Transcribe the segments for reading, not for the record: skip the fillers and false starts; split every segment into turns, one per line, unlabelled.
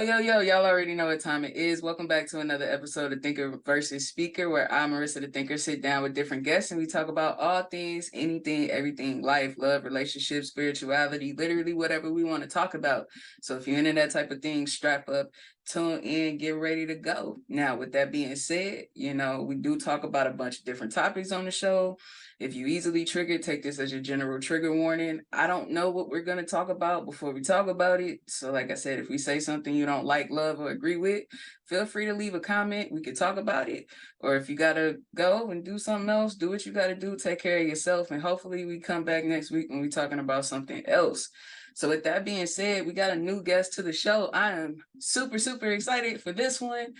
Yo, y'all already know what time it is. Welcome back to another episode of Thinker versus Speaker, where I, Marissa the Thinker, sit down with different guests and we talk about all things, anything, everything, life, love, relationships, spirituality, literally whatever we want to talk about. So if you're into that type of thing, strap up, tune in, get ready to go. Now, with that being said, we do talk about a bunch of different topics on the show. If you easily triggered, take this as your general trigger warning. I don't know what we're going to talk about before we talk about it. So like I said, if we say something you don't like, love, or agree with, feel free to leave a comment. We could talk about it. Or if you got to go and do something else, do what you got to do. Take care of yourself. And hopefully we come back next week when we're talking about something else. So with that being said, we got a new guest to the show. I am super, super excited for this one.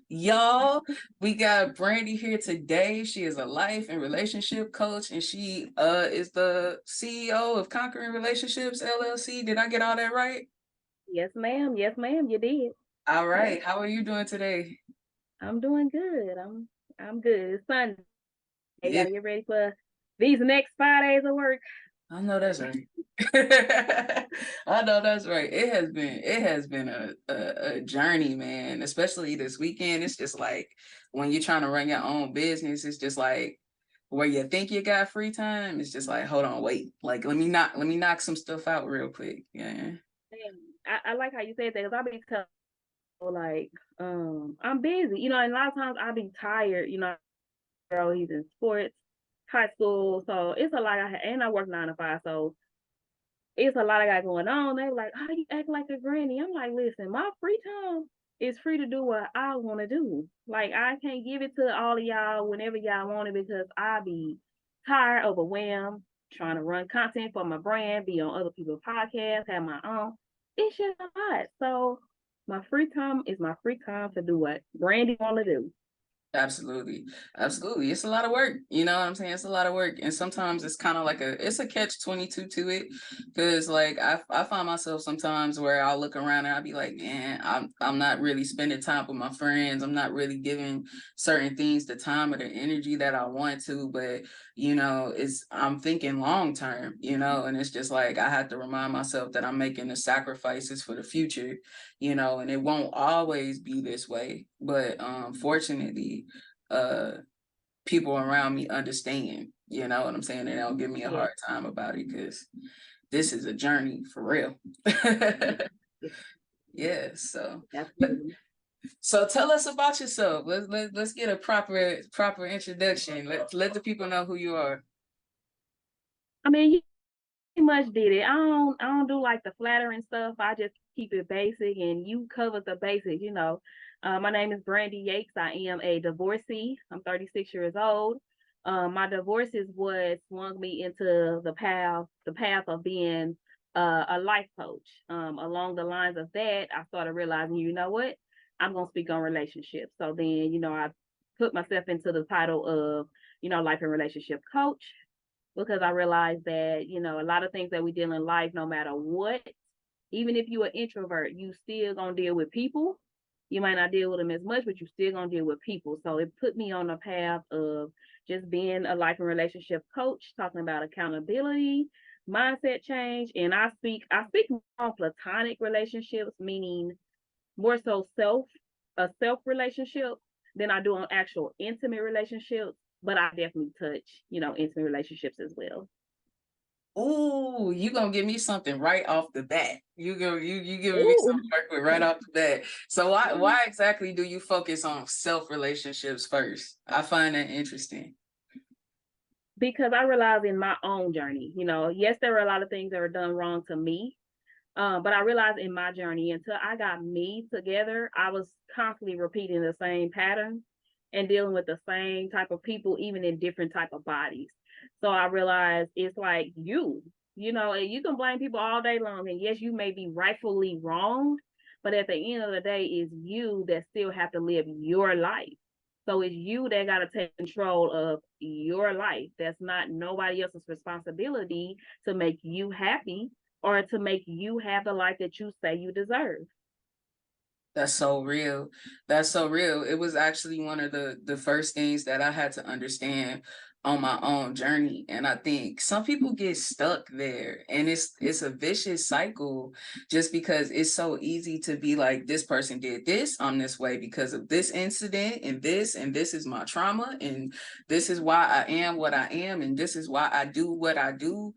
Y'all, we got Brandy here today. She is a life and relationship coach, and she is the CEO of Conquering Relationships, LLC. Did I get all that right?
Yes, ma'am. Yes, ma'am. You did.
All right. How are you doing today?
I'm doing good. I'm good. It's Sunday. I
Yeah,
gotta get ready for these next 5 days of work.
I know that's right. I know that's right. It has been a journey, man, especially this weekend. It's just like when you're trying to run your own business, it's just like where you think you got free time, it's just like, hold on, wait. Like let me knock some stuff out real quick. Yeah.
And I like how you said that because I be telling people, like, I'm busy, and a lot of times I be tired, girl, he's in sports, high school, so it's a lot. And I work 9 to 5, so it's a lot I got going on. They were like, "How you act like a granny?" I'm like, "Listen, my free time is free to do what I want to do. Like, I can't give it to all of y'all whenever y'all want it because I be tired, overwhelmed, trying to run content for my brand, be on other people's podcasts, have my own. It's just a lot. So my free time is my free time to do what Brandy want to do."
Absolutely. Absolutely. It's a lot of work. You know what I'm saying? It's a lot of work. And sometimes it's kind of like it's a catch 22 to it. Cause like I find myself sometimes where I'll look around and I'll be like, man, I'm not really spending time with my friends. I'm not really giving certain things the time or the energy that I want to. But I'm thinking long term, and it's just like I have to remind myself that I'm making the sacrifices for the future, and it won't always be this way. But fortunately, people around me understand, you know what I'm saying? They don't give me a
Yeah.
hard time about it because this is a journey for real. Yeah, so
Absolutely.
so tell us about yourself. Let's get a proper introduction. Let the people know who you are.
I mean, you pretty much did it. I don't do like the flattering stuff. I just keep it basic, and you covered the basics. My name is Brandy Yates. I am a divorcee. I'm 36 years old. My divorce is what swung me into the path of being a life coach. Along the lines of that, I started realizing, you know what, I'm gonna speak on relationships. So then, I put myself into the title of, life and relationship coach because I realized that, a lot of things that we deal in life, no matter what, even if you're an introvert, you still gonna deal with people. You might not deal with them as much, but you still gonna deal with people. So it put me on the path of just being a life and relationship coach, talking about accountability, mindset change, and I speak on platonic relationships, meaning more so self relationship than I do on actual intimate relationships. But I definitely touch, intimate relationships as well.
Ooh, you gonna give me something right off the bat. You giving me
Ooh.
something to work with right off the bat. So why exactly do you focus on self relationships first? I find that interesting.
Because I realized in my own journey, yes, there were a lot of things that were done wrong to me. But I realized in my journey, until I got me together, I was constantly repeating the same pattern and dealing with the same type of people, even in different type of bodies. So I realized it's like and you can blame people all day long. And yes, you may be rightfully wrong, but at the end of the day, it's you that still have to live your life. So it's you that got to take control of your life. That's not nobody else's responsibility to make you happy or to make you have the life that you say you deserve.
That's so real. That's so real. It was actually one of the first things that I had to understand on my own journey. And I think some people get stuck there, and it's a vicious cycle, just because it's so easy to be like, this person did this, I'm this way because of this incident and this is my trauma, and this is why I am what I am, and this is why I do what I do.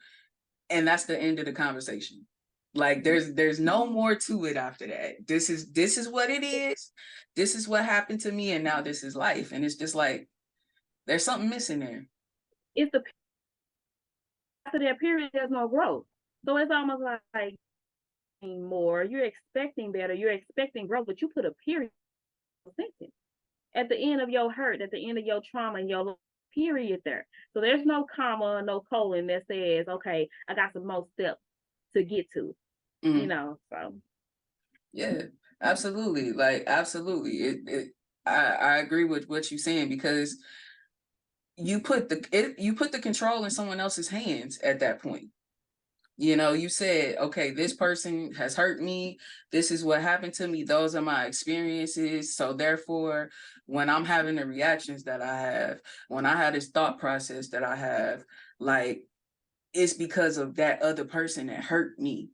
And that's the end of the conversation. Like there's no more to it after that. This is what it is. This is what happened to me, and now this is life. And it's just like there's something missing there.
It's the after that period, there's no growth. So it's almost like more. You're expecting better. You're expecting growth, but you put a period sentence at the end of your hurt, at the end of your trauma, and your period there. So there's no comma, no colon that says, okay, I got some more steps to get to. So
Yeah, absolutely. Like absolutely. I agree with what you're saying, because you put the control in someone else's hands at that point. You said, okay, this person has hurt me. This is what happened to me. Those are my experiences. So therefore, when I'm having the reactions that I have, when I had this thought process that I have, like, it's because of that other person that hurt me.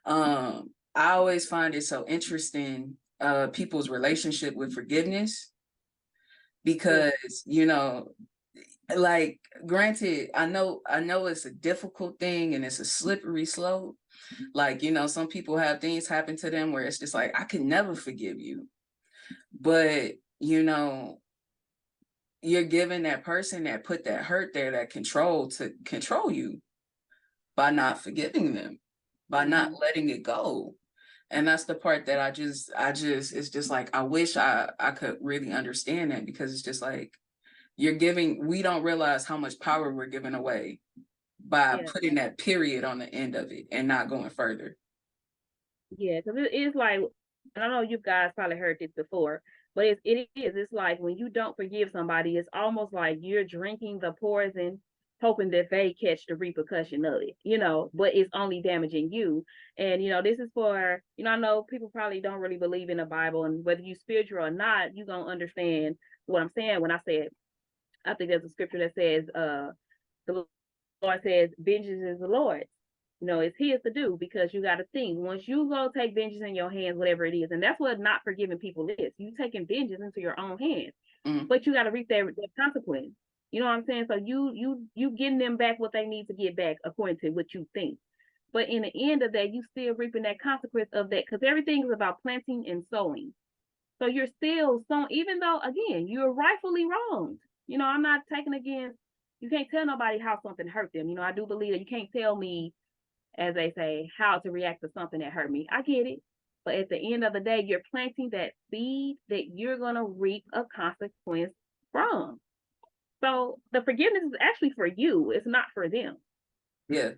I always find it so interesting, people's relationship with forgiveness,
yeah,
because, like, granted, I know it's a difficult thing and it's a slippery slope. Like, some people have things happen to them where it's just like, I can never forgive you. But, you're giving that person that put that hurt there, that control, to control you by not forgiving them, by not letting it go. And that's the part that it's just like, I wish I could really understand that, because it's just like, we don't realize how much power we're giving away by
yeah,
putting that period on the end of it and not going further.
yeah. Because it is like, and I know you guys probably heard this before, but it's like when you don't forgive somebody, it's almost like you're drinking the poison, hoping that they catch the repercussion of it, but it's only damaging you. And this is for, I know people probably don't really believe in the Bible, and whether you spiritual or not, you're gonna understand what I'm saying when I said, I think there's a scripture that says, the Lord says, vengeance is the Lord's. It's his to do, because you got to think, once you go take vengeance in your hands, whatever it is, and that's what not forgiving people is. You taking vengeance into your own hands,
Mm,
but you got to reap that consequence. You know what I'm saying? So you getting them back what they need to get back according to what you think. But in the end of that, you still reaping that consequence of that, because everything is about planting and sowing. So you're still sowing, even though again you're rightfully wronged. I'm not taking against. You can't tell nobody how something hurt them. I do believe that you can't tell me, as they say, how to react to something that hurt me. I get it. But at the end of the day, you're planting that seed that you're going to reap a consequence from. So the forgiveness is actually for you. It's not for them.
yeah.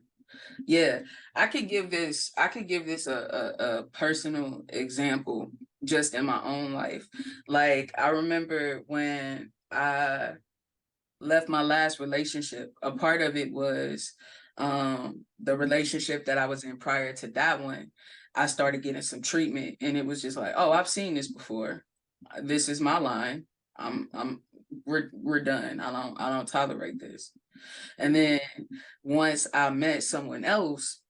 Yeah. I could give this a personal example just in my own life. Like, I remember when I left my last relationship, a part of it was, the relationship that I was in prior to that one. I started getting some treatment, and it was just like, oh, I've seen this before. This is my line. We're done. I don't tolerate this. And then once I met someone else,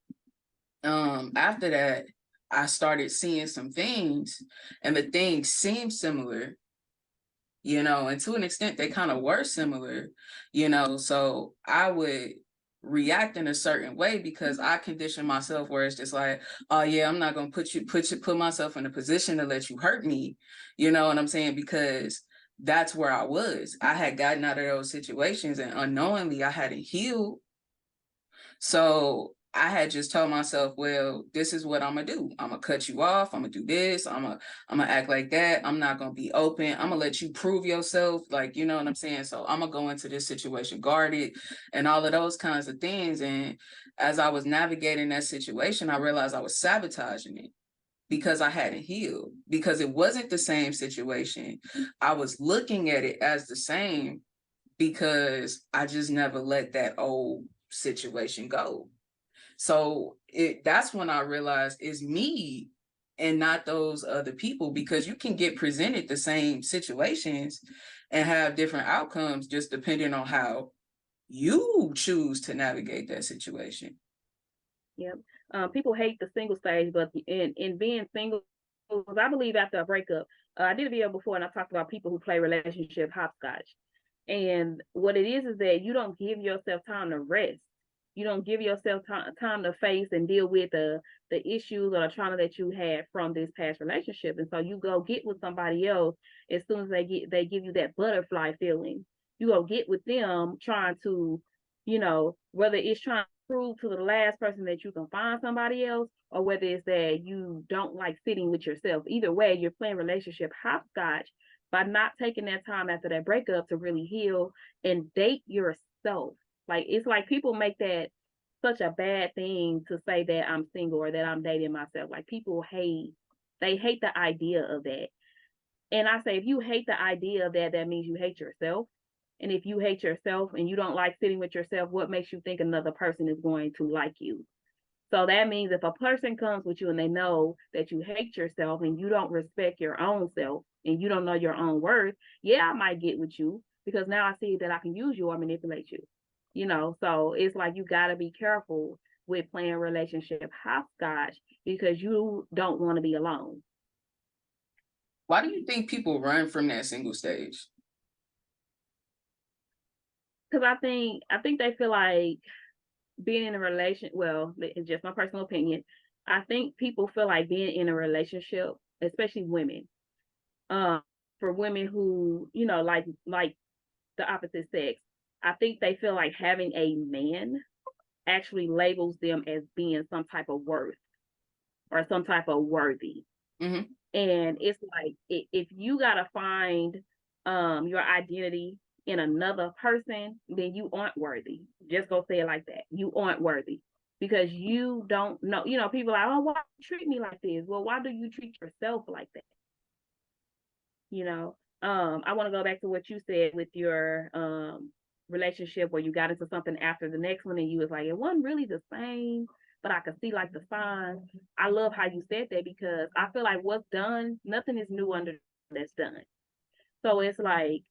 after that, I started seeing some things, and the things seemed similar, and to an extent they kind of were similar, so I would react in a certain way because I condition myself where it's just like, oh yeah, I'm not gonna put myself in a position to let you hurt me, you know what I'm saying? Because that's where I had gotten out of those situations, and unknowingly I hadn't healed. So I had just told myself, well, this is what I'm gonna do. I'm gonna cut you off. I'm gonna do this. I'm gonna act like that. I'm not gonna be open. I'm gonna let you prove yourself. Like, you know what I'm saying? So I'm gonna go into this situation guarded and all of those kinds of things. And as I was navigating that situation, I realized I was sabotaging it because I hadn't healed, because it wasn't the same situation. I was looking at it as the same because I just never let that old situation go. So that's when I realized it's me and not those other people, because you can get presented the same situations and have different outcomes just depending on how you choose to navigate that situation.
Yep. People hate the single stage, but in being single, I believe after a breakup, I did a video before and I talked about people who play relationship hopscotch. And what it is that you don't give yourself time to rest. You don't give yourself time to face and deal with the issues or the trauma that you had from this past relationship. And so you go get with somebody else as soon as they give you that butterfly feeling. You go get with them trying to, whether it's trying to prove to the last person that you can find somebody else, or whether it's that you don't like sitting with yourself. Either way, you're playing relationship hopscotch by not taking that time after that breakup to really heal and date yourself. Like, it's like people make that such a bad thing to say that I'm single or that I'm dating myself. Like, people they hate the idea of that. And I say, if you hate the idea of that, that means you hate yourself. And if you hate yourself and you don't like sitting with yourself, what makes you think another person is going to like you? So that means if a person comes with you and they know that you hate yourself and you don't respect your own self and you don't know your own worth, yeah, I might get with you because now I see that I can use you or manipulate you. So it's like you got to be careful with playing relationship hopscotch because you don't want to be alone.
Why do you think people run from that single stage?
Because I think they feel like being in a relation, well, it's just my personal opinion. I think people feel like being in a relationship, especially women, um, for women who, like the opposite sex, I think they feel like having a man actually labels them as being some type of worth or some type of worthy.
Mm-hmm.
And it's like if you gotta find your identity in another person, then you aren't worthy. Just go say it like that. You aren't worthy. Because you don't know, people are like, oh, why you treat me like this? Well, why do you treat yourself like that? You know, I want to go back to what you said with your relationship where you got into something after the next one and you was like, it wasn't really the same, but I could see like the signs. I love how you said that because I feel like what's done, nothing is new under that's done. So it's like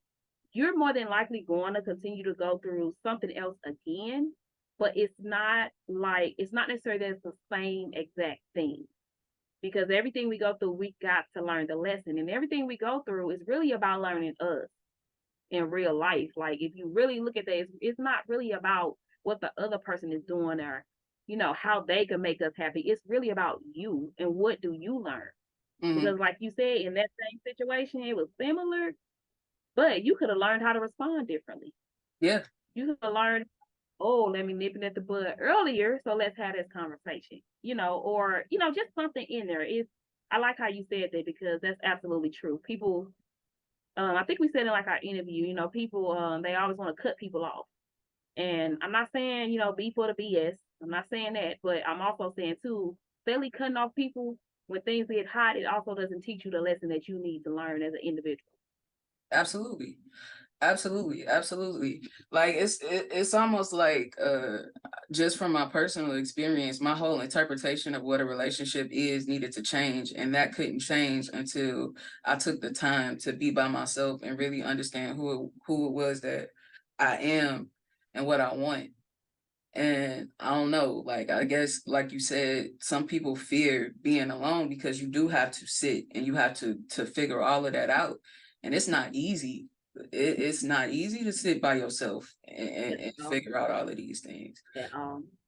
you're more than likely going to continue to go through something else again, but it's not necessarily that it's the same exact thing because everything we go through, we got to learn the lesson, and everything we go through is really about learning us in real life. Like if you really look at that, it's not really about what the other person is doing or how they can make us happy. It's really about you and what do you learn.
Mm-hmm.
Because like you said, in that same situation, it was similar, but you could have learned how to respond differently.
Yeah.
You could have learned, oh, let me nip it at the bud earlier, so let's have this conversation, or just something in there. I like how you said that because that's absolutely true. People, I think we said in like our interview, people, they always want to cut people off, and I'm not saying be for the BS. I'm not saying that, but I'm also saying too, fairly cutting off people when things get hot, it also doesn't teach you the lesson that you need to learn as an individual.
Absolutely. Absolutely. Like it's almost like just from my personal experience, my whole interpretation of what a relationship is needed to change, and that couldn't change until I took the time to be by myself and really understand who it was that I am and what I want. And I don't know, like I guess like you said, some people fear being alone because you do have to sit and you have to figure all of that out. And it's not easy. It's not easy to sit by yourself and figure out all of these things.
At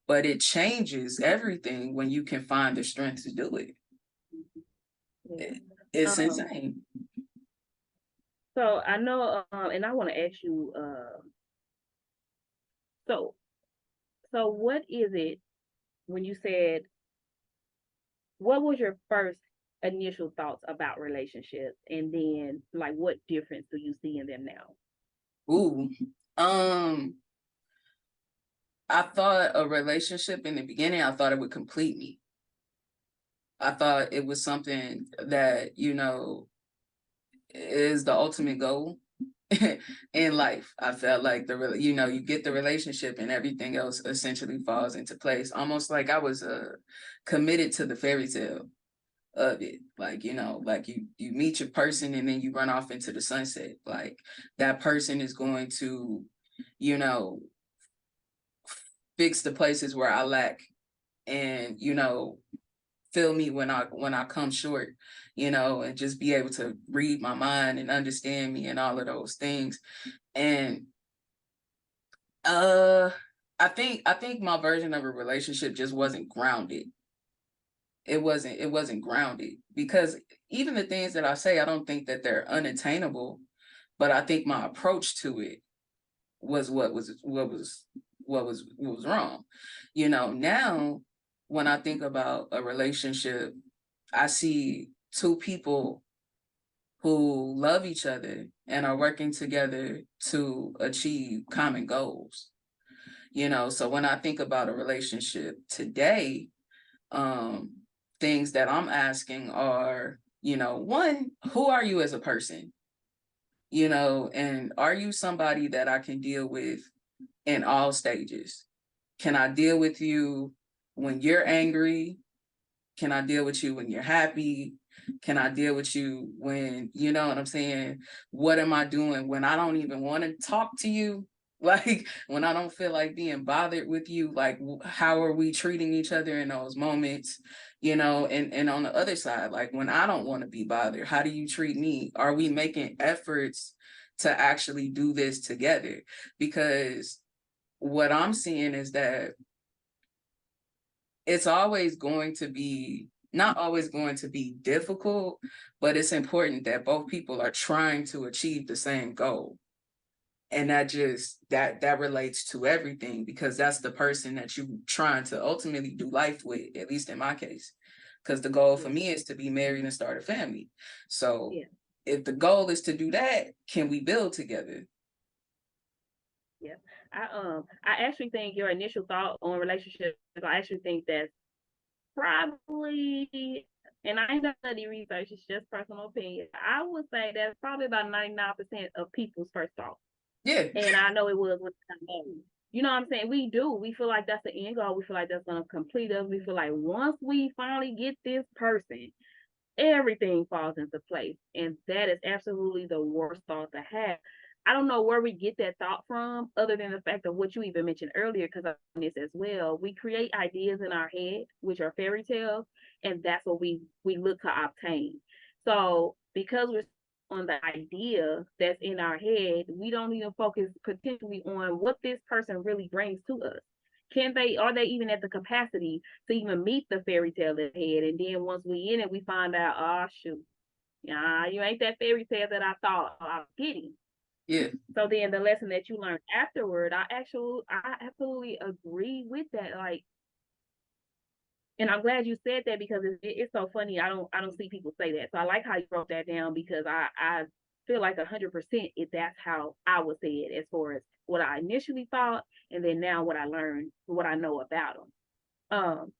But it changes everything when you can find the strength to do it.
Yeah.
It's
Um,
insane.
so I know, and I want to ask you, so what is it when you said what was your first initial thoughts about relationships, and then like what difference do you see in them now?
Ooh. Um, I thought a relationship in the beginning, I thought it would complete me. I thought it was something that, is the ultimate goal in life. I felt like you get the relationship and everything else essentially falls into place. Almost like I was committed to the fairy tale of it. Like, like you meet your person and then you run off into the sunset. Like that person is going to, you know, fix the places where I lack, and fill me when I come short, and just be able to read my mind and understand me and all of those things. And uh I think my version of a relationship just wasn't grounded. It wasn't grounded, because even the things that I say, I don't think that they're unattainable, but I think my approach to it was what was wrong. Now when I think about a relationship, I see two people who love each other and are working together to achieve common goals. So when I think about a relationship today, um, things that I'm asking are, one, who are you as a person? And are you somebody that I can deal with in all stages? Can I deal with you when you're angry? Can I deal with you when you're happy? Can I deal with you when, you know what I'm saying? What am I doing when I don't even want to talk to you? Like, when I don't feel like being bothered with you, like, how are we treating each other in those moments? And on the other side, like, when I don't want to be bothered, how do you treat me? Are we making efforts to actually do this together? Because what I'm seeing is that it's always going to be not always going to be difficult, but it's important that both people are trying to achieve the same goal. And that relates to everything, because that's the person that you're trying to ultimately do life with, at least in my case. Because the goal for me is to be married and start a family. So
Yeah.
if the goal is to do that, can we build together?
Yeah. I actually think your initial thought on relationships, I actually think that's probably, and I ain't done any research, it's just personal opinion. I would say that's probably about 99% of people's first thought.
Yeah.
And I know it was with you know what I'm saying? We do. We feel like that's the end goal. We feel like that's gonna complete us. We feel like once we finally get this person, everything falls into place. And that is absolutely the worst thought to have. I don't know where we get that thought from, other than the fact of what you even mentioned earlier, because I on this as well. We create ideas in our head, which are fairy tales, and that's what we look to obtain. So because we're on the idea that's in our head, we don't even focus potentially on what this person really brings to us. Are they even at the capacity to even meet the fairy tale ahead? And then once we in it, we find out, oh shoot, yeah, you ain't that fairy tale that I thought I was getting.
Yeah.
So then the lesson that you learned afterward, I absolutely agree with that. Like, and I'm glad you said that, because it's so funny. I don't see people say that. So I like how you broke that down, because I feel like 100% if that's how I would say it, as far as what I initially thought, and then now what I learned, what I know about them. Um,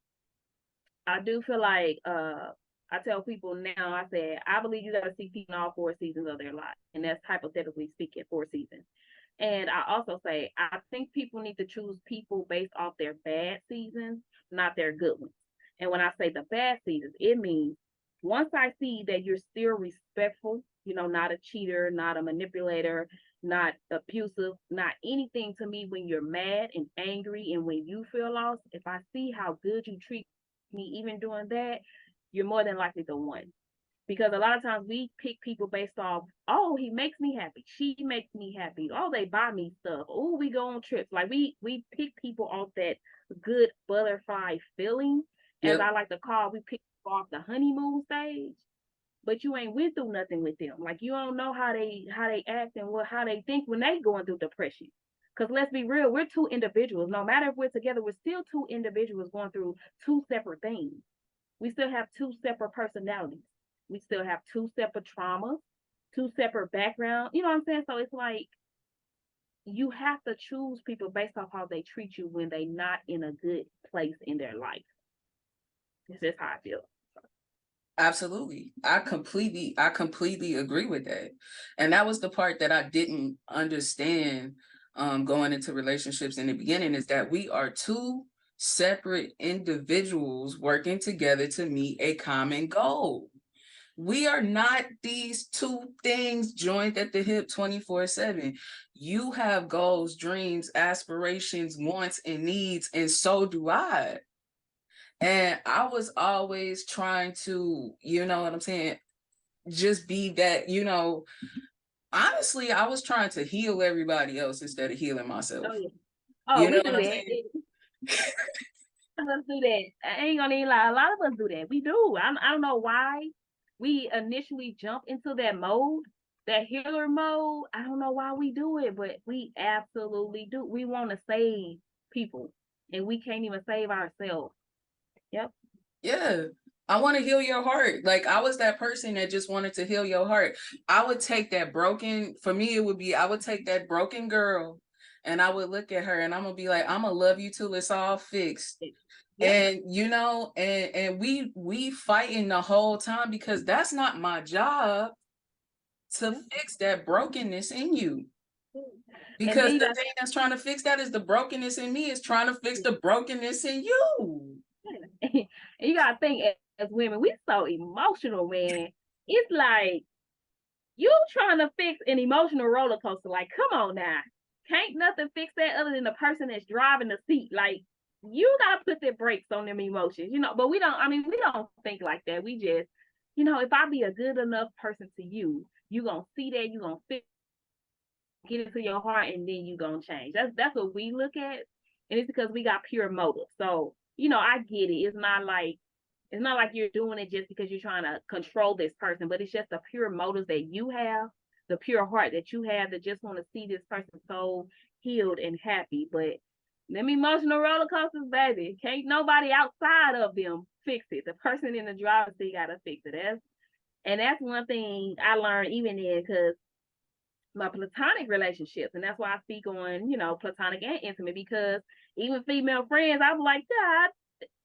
I do feel like I tell people now, I said, I believe you gotta see people in all 4 seasons of their life. And that's hypothetically speaking, 4 seasons. And I also say I think people need to choose people based off their bad seasons, not their good ones. And when I say the bad seasons, it means once I see that you're still respectful, not a cheater, not a manipulator, not abusive, not anything to me when you're mad and angry and when you feel lost. If I see how good you treat me, even doing that, you're more than likely the one. Because a lot of times we pick people based off, oh, he makes me happy, she makes me happy, oh, they buy me stuff, oh, we go on trips. Like we pick people off that good butterfly feeling, as
Yep.
I like to call. We pick people off the honeymoon stage, but you ain't went through nothing with them. Like, you don't know how they act and how they think when they going through depression. Because let's be real, we're two individuals. No matter if we're together, we're still two individuals going through two separate things. We still have two separate personalities. We still have two separate traumas, two separate backgrounds. You know what I'm saying? So it's like you have to choose people based off how they treat you when they're not in a good place in their life. It's just how I feel.
Absolutely. I completely agree with that. And that was the part that I didn't understand going into relationships in the beginning, is that we are two separate individuals working together to meet a common goal. We are not these two things joined at the hip 24/7. You have goals, dreams, aspirations, wants, and needs, and so do I. And I was always trying to, you know what I'm saying, just be that, honestly, I was trying to heal everybody else instead of healing myself.
Oh yeah. Oh,
You know
we
what
do
I'm
that.
saying?
A lot of us do that. I ain't gonna even lie. A lot of us do that. We do. I don't know why we initially jump into that mode, that healer mode. I don't know why we do it, but we absolutely do. We want to save people, and we can't even save ourselves. Yep.
Yeah. I want to heal your heart. Like I was that person that just wanted to heal your heart. I would take that broken, for me, it would be, I would take that broken girl and I would look at her and I'm gonna be like, I'm gonna love you till it's all fixed.
Yep.
And and we fighting the whole time because that's not my job to
Yep.
fix that brokenness in you.
And
Because
then you
the
got
thing that's trying to fix that is the brokenness in me is trying to fix the brokenness in you.
and you gotta think as women, we so emotional, man. It's like you trying to fix an emotional roller coaster. Like, come on now. Can't nothing fix that other than the person that's driving the seat. Like, you gotta put the brakes on them emotions, but we don't, I mean, we don't think like that. We just, if I be a good enough person to you, you gonna see that, you gonna fix, get into your heart, and then you gonna change. That's what we look at. And it's because we got pure motive. So, I get it. It's not like you're doing it just because you're trying to control this person, but it's just the pure motives that you have, the pure heart that you have that just want to see this person so healed and happy. But them emotional roller coasters, baby, can't nobody outside of them fix it. The person in the driver's seat got to fix it. And that's one thing I learned even in because my platonic relationships, and that's why I speak on, platonic and intimate, because even female friends, I'm like, God,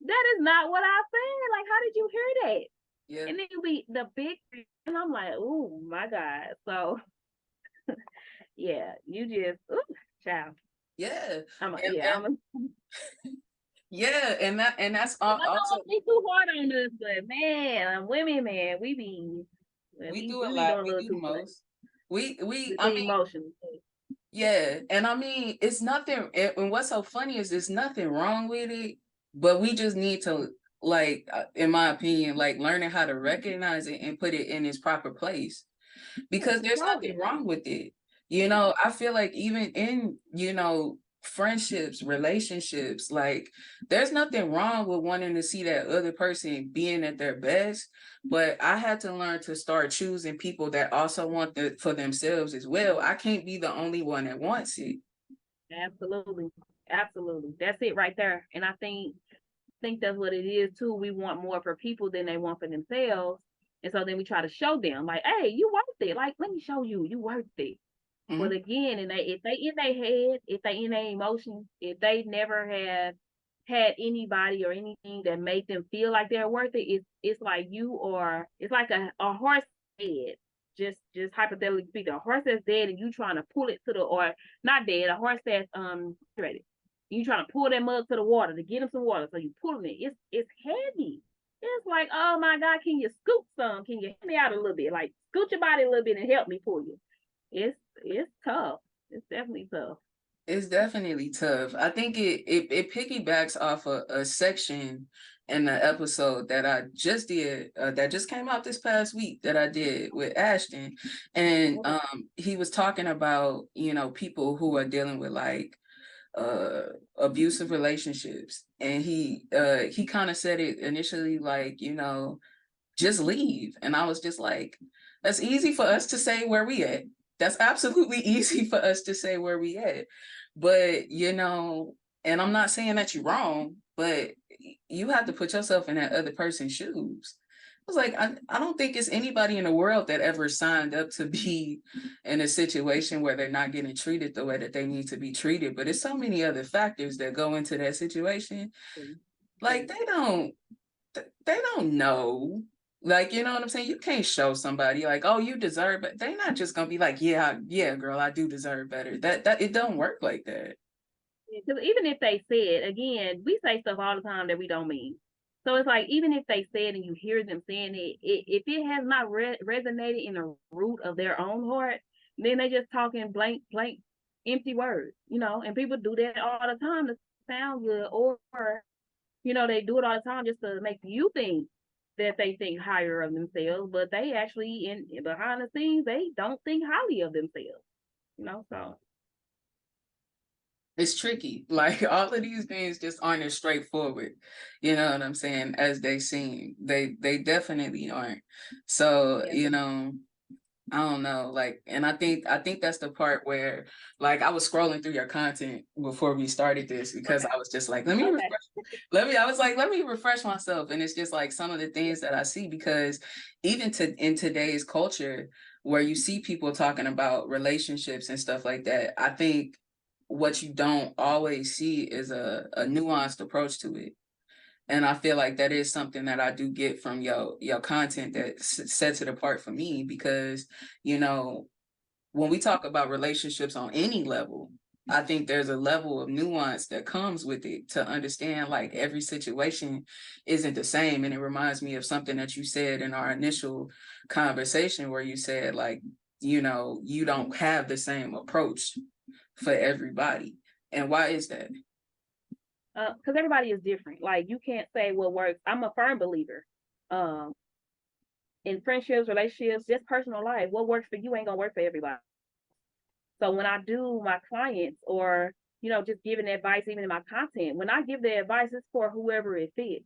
that is not what I said. Like, how did you hear that?
Yeah.
And then you be the big, and I'm like, oh my God. So yeah, you just, ooh, child.
Yeah. And,
Yeah,
yeah, and that's
I don't
also,
want to be too hard on us, but man, women, man,
we do a
we be
lot,
doing a
we
little
do the
too much
most. We
with
I
the
mean,
emotions.
yeah, and I mean, it's nothing, and what's so funny is there's nothing wrong with it, but we just need to, like, in my opinion, like learning how to recognize it and put it in its proper place
Yeah,
because there's
control
nothing
it.
wrong with it.
Yeah.
I feel like even in, friendships, relationships, like there's nothing wrong with wanting to see that other person being at their best. But I had to learn to start choosing people that also want it for themselves as well. I can't be the only one that wants it.
Absolutely. Absolutely. That's it right there. And I think that's what it is too. We want more for people than they want for themselves. And so then we try to show them like, hey, you worth it. Like, let me show you, you worth it. But
Mhm.
again, if they in their head, if they in their emotions, if they never have had anybody or anything that made them feel like they're worth it, it's like it's like a horse dead. Just hypothetically speaking, a horse that's dead and you trying to pull it to the, or not dead, a horse that's ready. You trying to pull that mug to the water to get him some water. So you pulling it. It's heavy. It's like, oh my God, can you scoop some? Can you help me out a little bit? Like scoot your body a little bit and help me pull you. It's tough. It's definitely tough.
It's definitely tough. I think it piggybacks off a section in the episode that I just did, that just came out this past week, that I did with Ashton, and he was talking about people who are dealing with like abusive relationships, and he kind of said it initially like just leave, and I was just like, that's easy for us to say where we at. That's absolutely easy for us to say where we at. But, and I'm not saying that you're wrong, but you have to put yourself in that other person's shoes. I was like, I don't think it's anybody in the world that ever signed up to be in a situation where they're not getting treated the way that they need to be treated. But it's so many other factors that go into that situation. Like they don't know. Like, you know what I'm saying? You can't show somebody like, oh, you deserve it. They're not just gonna be like, yeah, yeah, girl, I do deserve better. That it don't work like that.
Because even if they say it again, we say stuff all the time that we don't mean. So it's like, even if they say it and you hear them saying if it has not resonated in the root of their own heart, then they just talking blank, empty words, and people do that all the time to sound good, or, they do it all the time just to make you think that they think higher of themselves, but they actually, in behind the scenes, they don't think highly of themselves, so.
It's tricky. Like all of these things just aren't as straightforward, you know what I'm saying, as they seem. They definitely aren't. So,
Yeah.
I don't know, like, and I think that's the part where, like, I was scrolling through your content before we started this because
Okay.
I was just like,
Okay.
let me refresh myself. And it's just like some of the things that I see, because even in today's culture where you see people talking about relationships and stuff like that, I think what you don't always see is a nuanced approach to it. And I feel like that is something that I do get from your content that sets it apart for me, because, when we talk about relationships on any level, I think there's a level of nuance that comes with it to understand, like, every situation isn't the same. And it reminds me of something that you said in our initial conversation, where you said, like, you don't have the same approach for everybody. And why is that?
Because everybody is different. Like, you can't say what works. I'm a firm believer. Um, in friendships, relationships, just personal life, what works for you ain't gonna work for everybody. So when I do my clients, or just giving advice, even in my content, when I give the advice, it's for whoever it fits.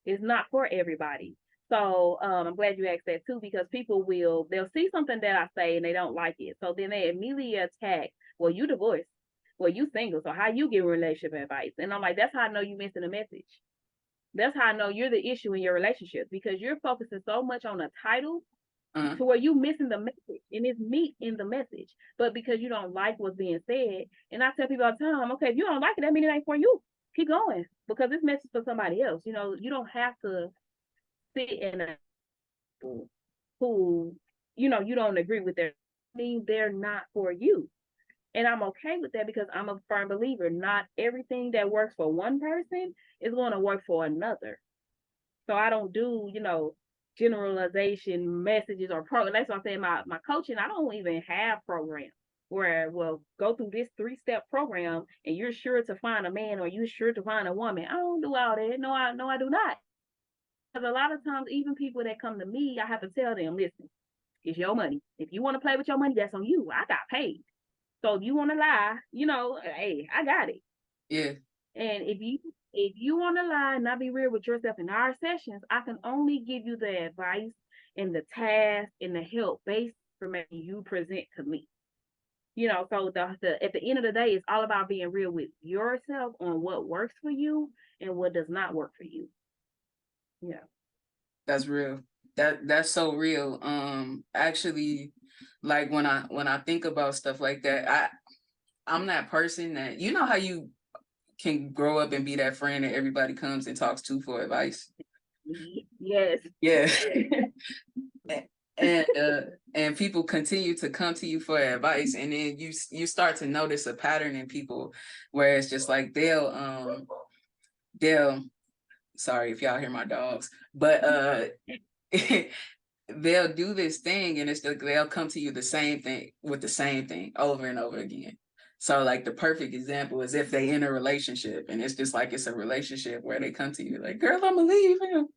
It's not for everybody. So I'm glad you asked that too, because they'll see something that I say and they don't like it. So then they immediately attack, well, you divorced. Well, you single. So how you give relationship advice? And I'm like, that's how I know you missing the message. That's how I know you're the issue in your relationship, because you're focusing so much on a title
Uh,
to where you missing the message, and it's meat in the message. But because you don't like what's being said, and I tell people all the time, okay, if you don't like it, that means it ain't for you. Keep going, because this message is for somebody else. You don't have to sit in a who you don't agree with their mean they're not for you. And I'm okay with that, because I'm a firm believer. Not everything that works for one person is going to work for another. So I don't do, generalization messages or program. That's what I'm saying. My coaching, I don't even have programs where, well, go through this 3-step program and you're sure to find a man, or you're sure to find a woman. I don't do all that. No, I do not. Because a lot of times, even people that come to me, I have to tell them, listen, it's your money. If you want to play with your money, that's on you. I got paid. So if you want to lie, hey, I got it.
yeah,
And if you want to lie and not be real with yourself in our sessions, I can only give you the advice and the task and the help based information you present to me. So at the end of the day, it's all about being real with yourself on what works for you and what does not work for you. Yeah.
that's real. That's so real. Actually, like, when I think about stuff like that, I'm that person that, how you can grow up and be that friend that everybody comes and talks to for advice.
Yes.
Yeah. And people continue to come to you for advice, and then you start to notice a pattern in people, where it's just like they'll sorry if y'all hear my dogs, but they'll do this thing, and they'll come to you the same thing with the same thing over and over again. So, like, the perfect example is if they in a relationship, and it's just like, it's a relationship where they come to you like, girl, I'm gonna leave him.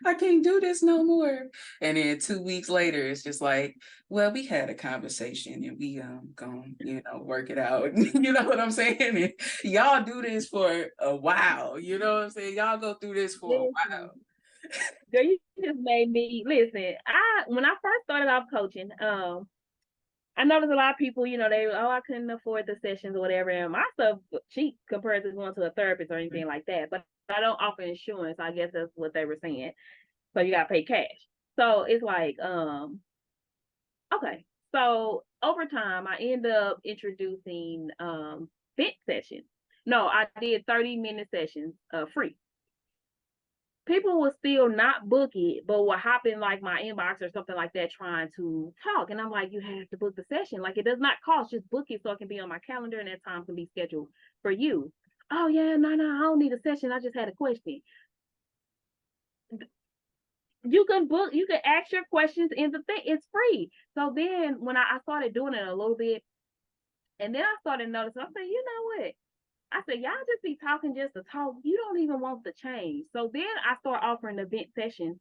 I can't do this no more. And then 2 weeks later, it's just like, well, we had a conversation and we gonna, work it out. You know what I'm saying? And y'all do this for a while. You know what I'm saying? Y'all go through this for a while.
Listen, girl, you just made me listen. When I first started off coaching, I noticed a lot of people, I couldn't afford the sessions or whatever, and my stuff cheap compared to going to a therapist or anything like that. But I don't offer insurance. I guess that's what they were saying. So you gotta pay cash. So it's like, okay. So over time, I end up introducing fit sessions. No, I did 30-minute sessions, free. People will still not book it, but will hop in like my inbox or something like that trying to talk. And I'm like, you have to book the session. Like, it does not cost, just book it so it can be on my calendar and that time can be scheduled for you. Oh yeah, no, I don't need a session. I just had a question. You can book, you can ask your questions in the thing. It's free. So then when I started doing it a little bit, and then I started noticing, I said, you know what? I said, y'all just be talking just to talk. You don't even want the change. So then I started offering event sessions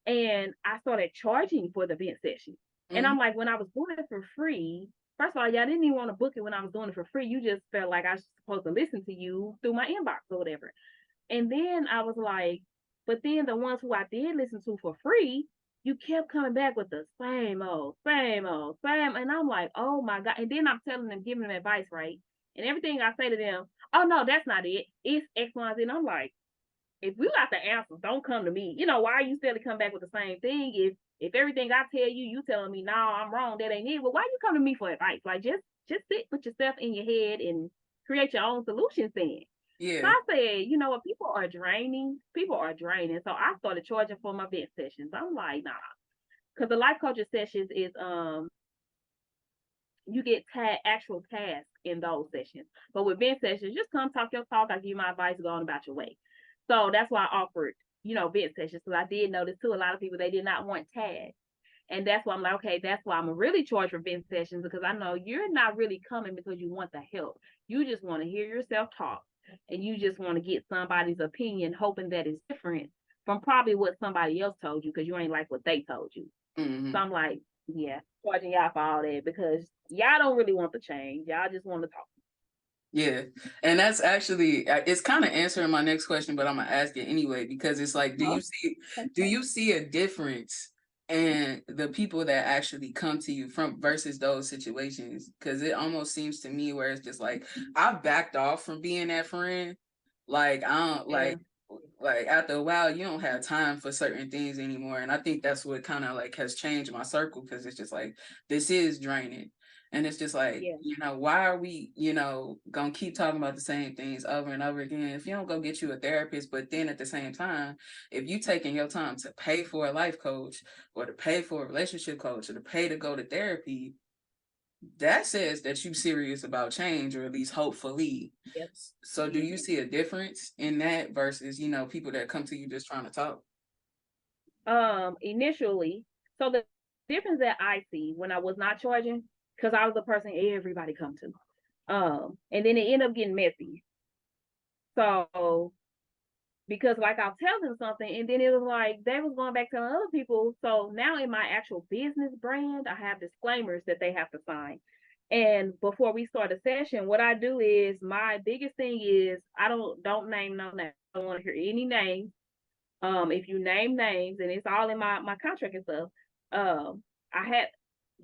and I started charging for the event session. And
Mm-hmm.
I'm like, when I was doing it for free, first of all, y'all didn't even want to book it when I was doing it for free. You just felt like I was supposed to listen to you through my inbox or whatever. And then I was like, but then the ones who I did listen to for free, you kept coming back with the same old, same old, same. And I'm like, oh my God. And then I'm telling them, giving them advice, right? And everything I say to them, oh no, that's not it. It's X, Y, Z. And I'm like, if you got the answers, don't come to me. Why are you still to come back with the same thing? If everything I tell you, you telling me, no, I'm wrong, that ain't it. Well, why you come to me for advice? Like just sit with yourself in your head and create your own solutions then. So
Yeah.
I said, people are draining. People are draining. So I started charging for my vet sessions. I'm like, nah. Because the life coaching sessions is you get actual tasks in those sessions. But with vent sessions, just come talk your talk. I give you my advice, go on about your way. So that's why I offered, vent sessions. Because I did notice too, a lot of people they did not want tags. And that's why I'm like, okay, that's why I'm really charge for vent sessions because I know you're not really coming because you want the help. You just want to hear yourself talk and you just want to get somebody's opinion, hoping that it's different from probably what somebody else told you because you ain't like what they told you.
Mm-hmm.
So I'm like, yeah, charging y'all for all that because y'all don't really want the change. Y'all just want to talk.
Yeah. And that's actually it's kind of answering my next question, but I'm gonna ask it anyway because it's like, do
Huh?
you see a difference in the people that actually come to you from versus those situations? Because it almost seems to me where it's just like I've backed off from being that friend. Like I don't
Yeah,
like after a while you don't have time for certain things anymore. And I think that's what kind of like has changed my circle because it's just like this is draining. And it's just like,
yeah,
why are we, gonna keep talking about the same things over and over again? If you don't go get you a therapist, but then at the same time, if you taking your time to pay for a life coach or to pay for a relationship coach or to pay to go to therapy, that says that you serious about change or at least hopefully.
yep,
So do
yeah.
you see a difference in that versus, people that come to you just trying to talk?
Initially, so the difference that I see when I was not charging, because I was the person everybody come to. And then it ended up getting messy. So because like I'll tell them something and then it was like they was going back telling other people. So now in my actual business brand, I have disclaimers that they have to sign. And before we start a session, what I do is my biggest thing is I don't name no name. I don't want to hear any names. If you name names and it's all in my contract and stuff, I had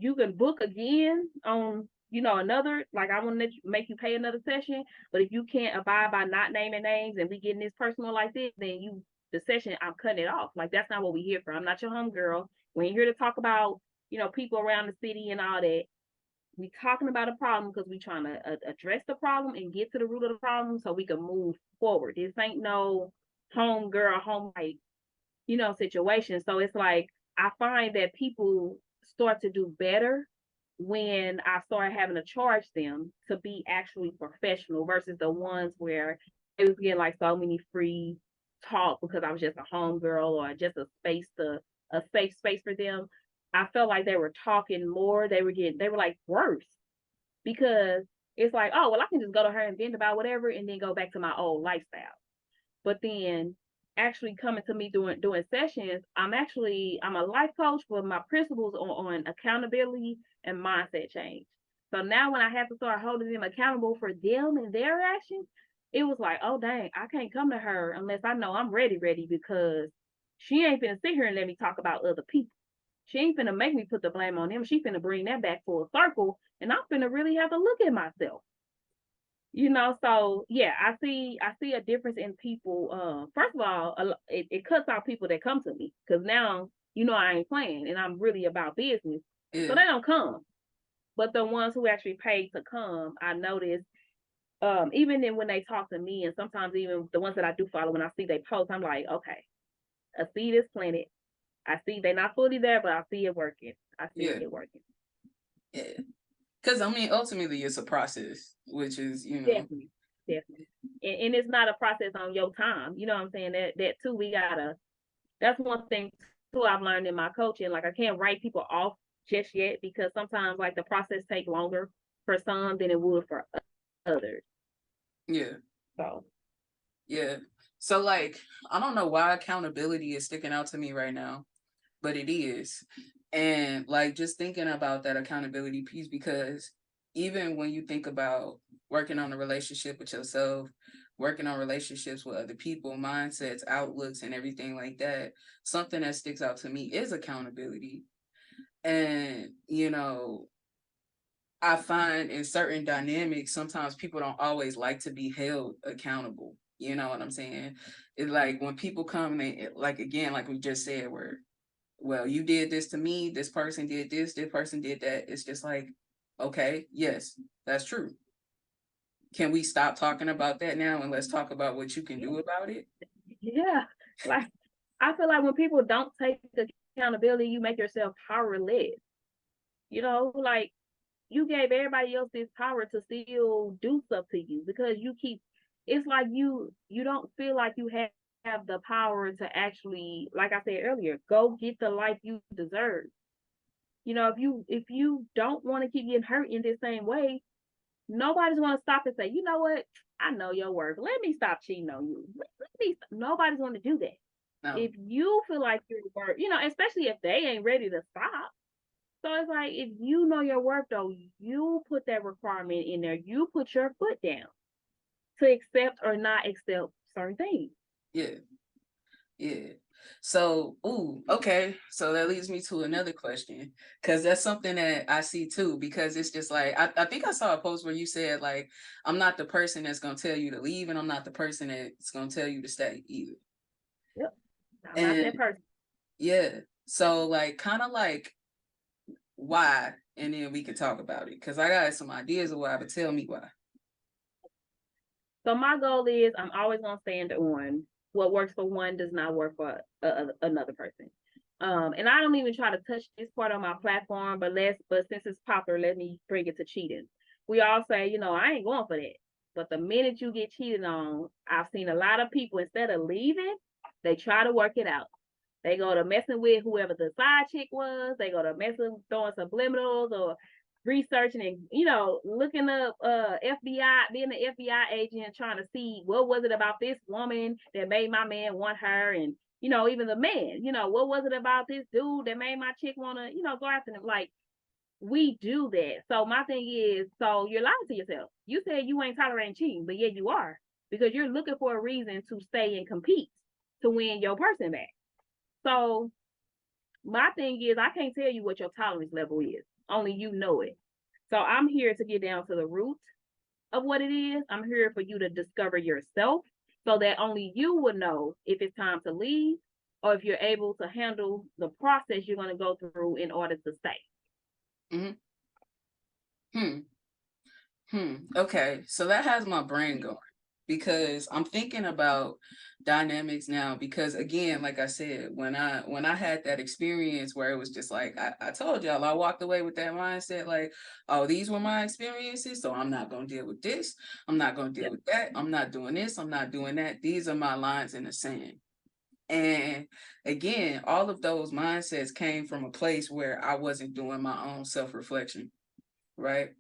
you can book again on another like I want to make you pay another session, but if you can't abide by not naming names and we getting this personal like this, then the session I'm cutting it off. Like that's not what we here for. I'm not your home girl. We ain't here to talk about people around the city and all that. We talking about a problem because we trying to address the problem and get to the root of the problem so we can move forward. This ain't no home girl, home like situation. So it's like I find that people start to do better when I start having to charge them to be actually professional versus the ones where it was getting like so many free talk because I was just a home girl or just a safe space for them. I felt like they were talking more. They were like worse because it's like, oh well, I can just go to her and vent about whatever and then go back to my old lifestyle. But then actually coming to me doing sessions, I'm a life coach, but my principles are on accountability and mindset change. So now when I have to start holding them accountable for them and their actions, it was like, oh dang, I can't come to her unless I know I'm ready because she ain't finna sit here and let me talk about other people. She ain't finna make me put the blame on them. She finna bring that back full circle, and I'm finna really have to look at myself. So yeah, I see a difference in people. First of all, it cuts out people that come to me because now I ain't playing and I'm really about business, so
Yeah.
they don't come. But the ones who actually pay to come, I notice. Even then when they talk to me, and sometimes even the ones that I do follow, when I see they post, I'm like, okay, I see this planet. I see they're not fully there, but I see it working. I see
Yeah.
it working.
Yeah. Because I mean, ultimately, it's a process, which is,
Definitely, definitely. And it's not a process on your time. You know what I'm saying? That too, we gotta That's one thing too I've learned in my coaching. Like I can't write people off just yet because sometimes like the process takes longer for some than it would for others.
Yeah.
So
Yeah. So like, I don't know why accountability is sticking out to me right now, but it is. And like just thinking about that accountability piece, because even when you think about working on a relationship with yourself, working on relationships with other people, mindsets, outlooks, and everything like that, something that sticks out to me is accountability. And, I find in certain dynamics, sometimes people don't always like to be held accountable. You know what I'm saying? It's like when people come and like, again, like we just said, where, well, you did this to me, this person did this person did that. It's just like, okay, yes, that's true. Can we stop talking about that now and let's talk about what you can do about it?
yeah, like I feel like when people don't take accountability, you make yourself powerless. Like you gave everybody else this power to still do stuff to you because you keep. It's like you don't feel like you have the power to actually, like I said earlier, go get the life you deserve. If you don't want to keep getting hurt in this same way, nobody's going to stop and say, you know what? I know your worth. Let me stop cheating on you. Nobody's going to do that.
No.
If you feel like you're worth, especially if they ain't ready to stop. So it's like if you know your worth, though, you put that requirement in there. You put your foot down to accept or not accept certain things.
Yeah. Yeah. So, okay. So that leads me to another question, because that's something that I see too, because it's just like, I think I saw a post where you said, like, I'm not the person that's going to tell you to leave, and I'm not the person that's going to tell you to stay either.
Yep, I'm not
And
that person.
yeah. So, like, kind of like, why? And then we can talk about it, because I got some ideas of why, but tell me why.
So my goal is I'm always gonna stand on what works for one does not work for another person. And I don't even try to touch this part on my platform, but since it's popular, let me bring it to cheating. We all say, I ain't going for that. But the minute you get cheated on, I've seen a lot of people instead of leaving, they try to work it out. They go to messing with whoever the side chick was. They go to messing, throwing subliminals or researching and looking up FBI, being an FBI agent, trying to see what was it about this woman that made my man want her, and even the man, what was it about this dude that made my chick want to go after him. Like we do that. So my thing is, so you're lying to yourself. You said you ain't tolerating cheating, but yet you are because you're looking for a reason to stay and compete to win your person back. So my thing is, I can't tell you what your tolerance level is. Only you know it. So I'm here to get down to the root of what it is. I'm here for you to discover yourself so that only you would know if it's time to leave or if you're able to handle the process you're going to go through in order to stay.
Mm-hmm. Okay, so that has my brain going, because I'm thinking about dynamics now, because again, like I said, when I had that experience where it was just like I told y'all, I walked away with that mindset like, oh, these were my experiences, so I'm not gonna deal with this, I'm not gonna deal with that, I'm not doing this, I'm not doing that. These are my lines in the sand. And again, all of those mindsets came from a place where I wasn't doing my own self-reflection, right?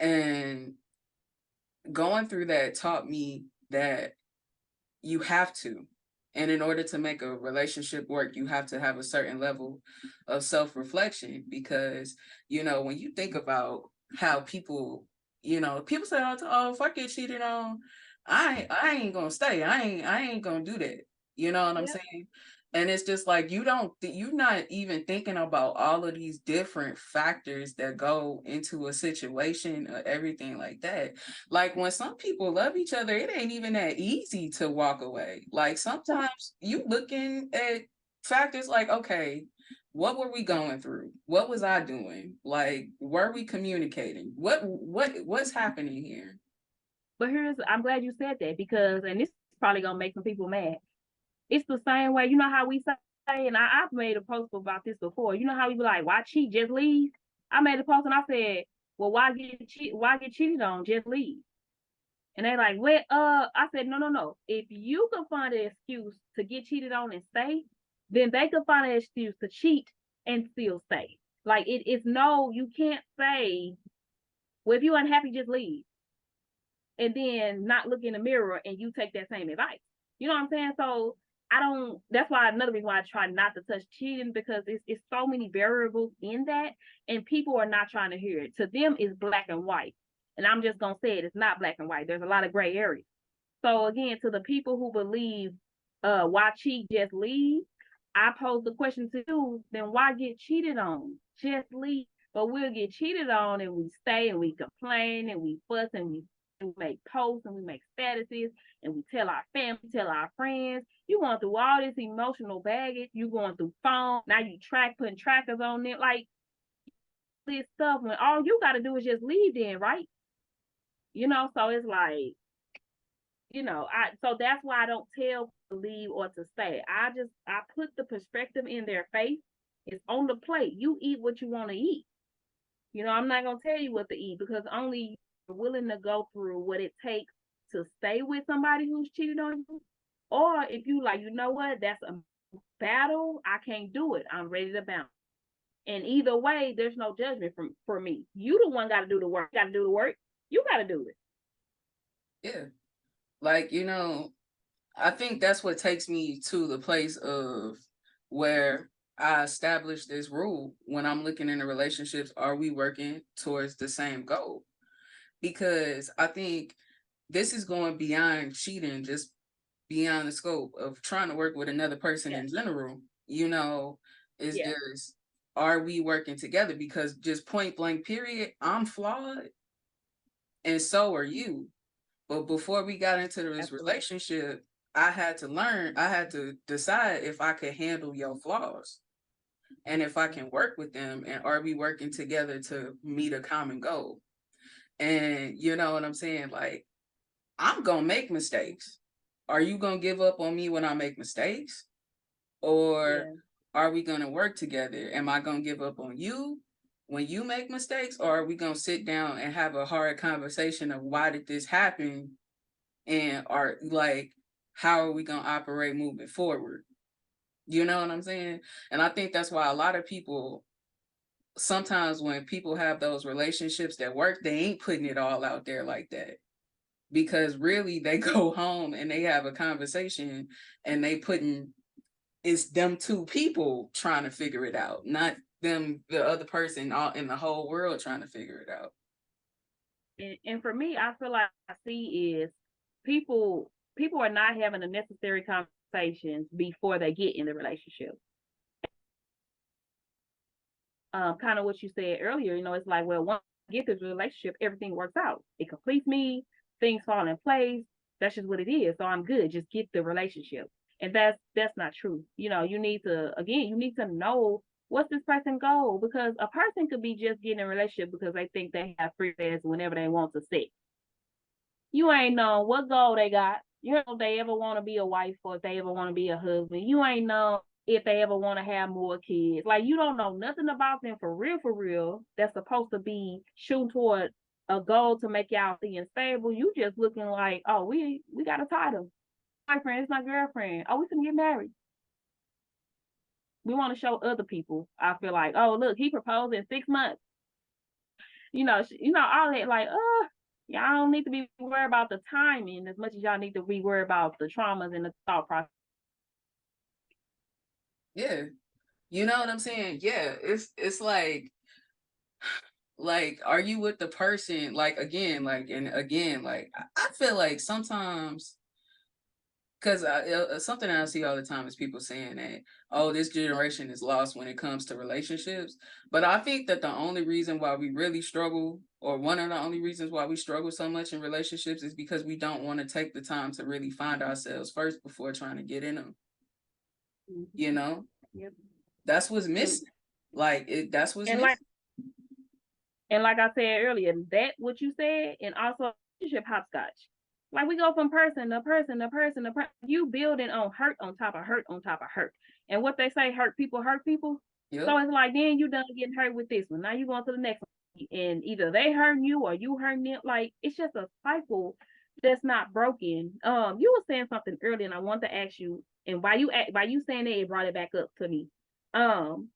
And going through that taught me that you have to, and in order to make a relationship work, you have to have a certain level of self-reflection, because when you think about how people say, oh, if I get cheated on, I ain't gonna stay, I ain't gonna do that, you know what I'm
Yeah.
saying? And it's just like you're not even thinking about all of these different factors that go into a situation or everything like that. Like when some people love each other, it ain't even that easy to walk away. Like sometimes you looking at factors like, okay, what were we going through? What was I doing? Like, were we communicating? What's happening here?
But I'm glad you said that because, and this is probably going to make some people mad. It's the same way, how we say, and I've made a post about this before. You know how we be like, why cheat? Just leave. I made a post and I said, well, why get cheated on? Just leave. And they like, well, I said, no. If you can find an excuse to get cheated on and stay, then they can find an excuse to cheat and still stay. Like it's no, you can't say, well, if you're unhappy, just leave. And then not look in the mirror and you take that same advice. You know what I'm saying? So I don't, that's why another reason why I try not to touch cheating, because it's so many variables in that, and people are not trying to hear it. To them, it's black and white. And I'm just gonna say it's not black and white. There's a lot of gray areas. So again, to the people who believe why cheat, just leave, I pose the question to you, then why get cheated on? Just leave. But we'll get cheated on and we stay and we complain and we fuss and we make posts and we make statuses and we tell our family, tell our friends. You going through all this emotional baggage. You going through phone. Now you putting trackers on it. Like this stuff when all you got to do is just leave then, right? So it's like, so that's why I don't tell to leave or to stay. I put the perspective in their face. It's on the plate. You eat what you want to eat. I'm not gonna tell you what to eat, because only you're willing to go through what it takes to stay with somebody who's cheated on you. Or if you like, what, that's a battle, I can't do it. I'm ready to bounce. And either way, there's no judgment for me. You the one gotta do the work. Gotta do the work. You gotta do it.
Yeah. Like, I think that's what takes me to the place of where I establish this rule when I'm looking into relationships. Are we working towards the same goal? Because I think this is going beyond cheating, just beyond the scope of trying to work with another person in general. Is just, are we working together? Because just point blank period, I'm flawed and so are you. But before we got into this relationship, I had to decide if I could handle your flaws and if I can work with them, and are we working together to meet a common goal? And you know what I'm saying? Like, I'm going to make mistakes. Are you going to give up on me when I make mistakes? Or are we going to work together? Am I going to give up on you when you make mistakes? Or are we going to sit down and have a hard conversation of why did this happen? And how are we going to operate moving forward? You know what I'm saying? And I think that's why a lot of people, sometimes when people have those relationships that work, they ain't putting it all out there like that. Because really they go home and they have a conversation and it's them two people trying to figure it out, not the other person all in the whole world trying to figure it out.
And for me, I feel like I see is people are not having the necessary conversations before they get in the relationship. Kind of what you said earlier, it's like, well, once I get this relationship, everything works out. It completes me, things fall in place. That's just what it is. So I'm good. Just get the relationship. And that's not true. You need to know what's this person goal, because a person could be just getting a relationship because they think they have free pass whenever they want to sex. You ain't know what goal they got. You know if they ever want to be a wife or if they ever want to be a husband. You ain't know if they ever want to have more kids. Like, you don't know nothing about them for real. That's supposed to be shooting toward a goal to make y'all being stable. You just looking like, oh, we got a title. Boyfriend, it's my girlfriend. Oh, we gonna get married. We want to show other people. I feel like, oh, look, he proposed in 6 months. All that, like, y'all don't need to be worried about the timing as much as y'all need to be worried about the traumas and the thought process.
Yeah. You know what I'm saying? Yeah. It's like, are you with the person? Like, again, I feel like sometimes, because something I see all the time is people saying that, oh, this generation is lost when it comes to relationships. But I think that the only reason why we really struggle, or one of the only reasons why we struggle so much in relationships, is because we don't want to take the time to really find ourselves first before trying to get in them.
Mm-hmm. Yep.
That's what's missing. That's what's missing.
Like I said earlier, that what you said, and also relationship hopscotch. Like, we go from person to person to person to person. You building on hurt on top of hurt on top of hurt. And what they say, hurt people hurt people. Yep. So it's like, then you done getting hurt with this one. Now you going to the next one. And either they hurting you or you hurting them. Like, it's just a cycle that's not broken. You were saying something earlier, and I want to ask you, and while you saying that, it brought it back up to me. Um,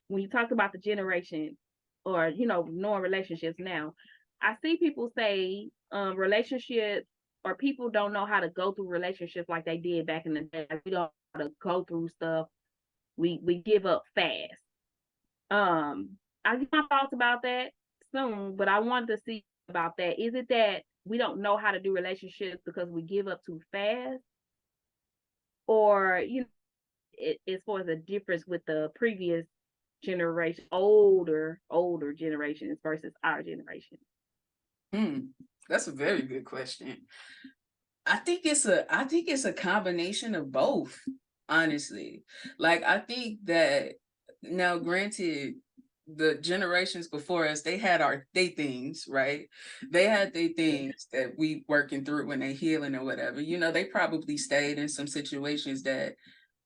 when you talked about the generation, or knowing relationships now, I see people say relationships, or people don't know how to go through relationships like they did back in the day. We don't know how to go through stuff. We give up fast. I get my thoughts about that soon, but I wanted to see about that. Is it that we don't know how to do relationships because we give up too fast, or as far as the difference with the previous generation, older generations versus our generation?
That's a very good question. I think it's a combination of both, honestly. Like, I think that, now granted, the generations before us, they had they things, right? They had their things that we working through when they healing or whatever. They probably stayed in some situations that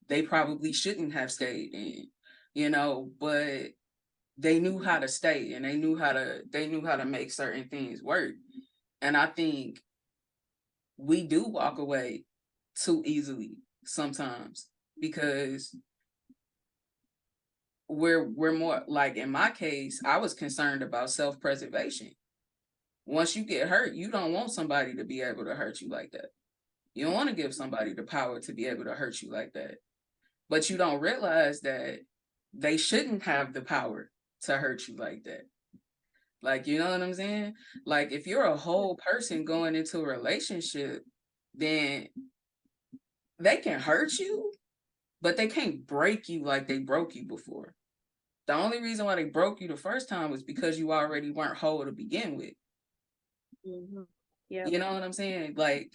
they probably shouldn't have stayed in, but they knew how to stay, and they knew how to make certain things work. And I think we do walk away too easily sometimes, because we're more, like, in my case, I was concerned about self-preservation. Once you get hurt, you don't want somebody to be able to hurt you like that. You don't want to give somebody the power to be able to hurt you like that. But you don't realize that they shouldn't have the power to hurt you like that. Like, you know what I'm saying? Like, if you're a whole person going into a relationship, then they can hurt you, but they can't break you like they broke you before. The only reason why they broke you the first time was because you already weren't whole to begin with.
Mm-hmm. Yeah.
You know what I'm saying? Like,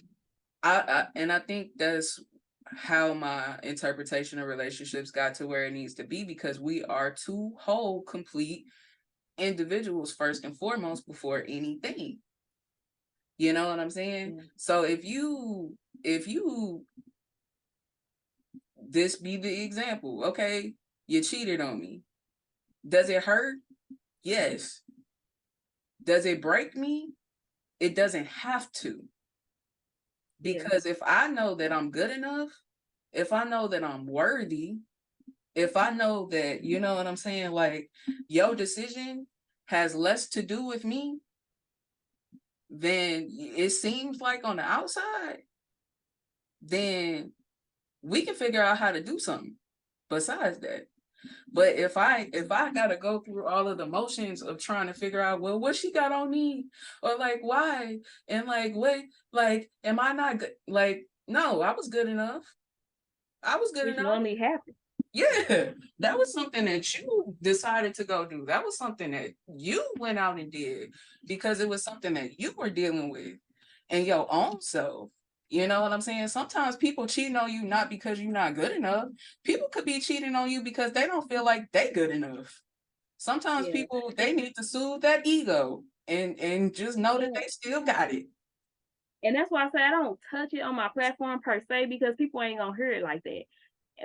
I think that's how my interpretation of relationships got to where it needs to be, because we are two whole, complete individuals first and foremost before anything. You know what I'm saying?
Yeah.
So if you this be the example, okay, you cheated on me. Does it hurt? Yes. Does it break me? It doesn't have to.
Yeah.
Because if I know that I'm good enough, if I know that I'm worthy, if I know that, you know what I'm saying, like, your decision has less to do with me than it seems like on the outside, then we can figure out how to do something besides that. But if I gotta go through all of the motions of trying to figure out, well, what she got on me, or like why, and like what, like, am I not good? Like, no, I was good enough. I was good
Which
enough.
normally happens.
Yeah, that was something that you decided to go do. That was something that you went out and did because it was something that you were dealing with and your own self. You know what I'm saying? Sometimes people cheating on you not because you're not good enough. People could be cheating on you because they don't feel like they good enough. Sometimes
Yeah.
people, they need to soothe that ego and just know that
Yeah.
they still got it.
And that's why I say I don't touch it on my platform per se, because people ain't gonna hear it like that.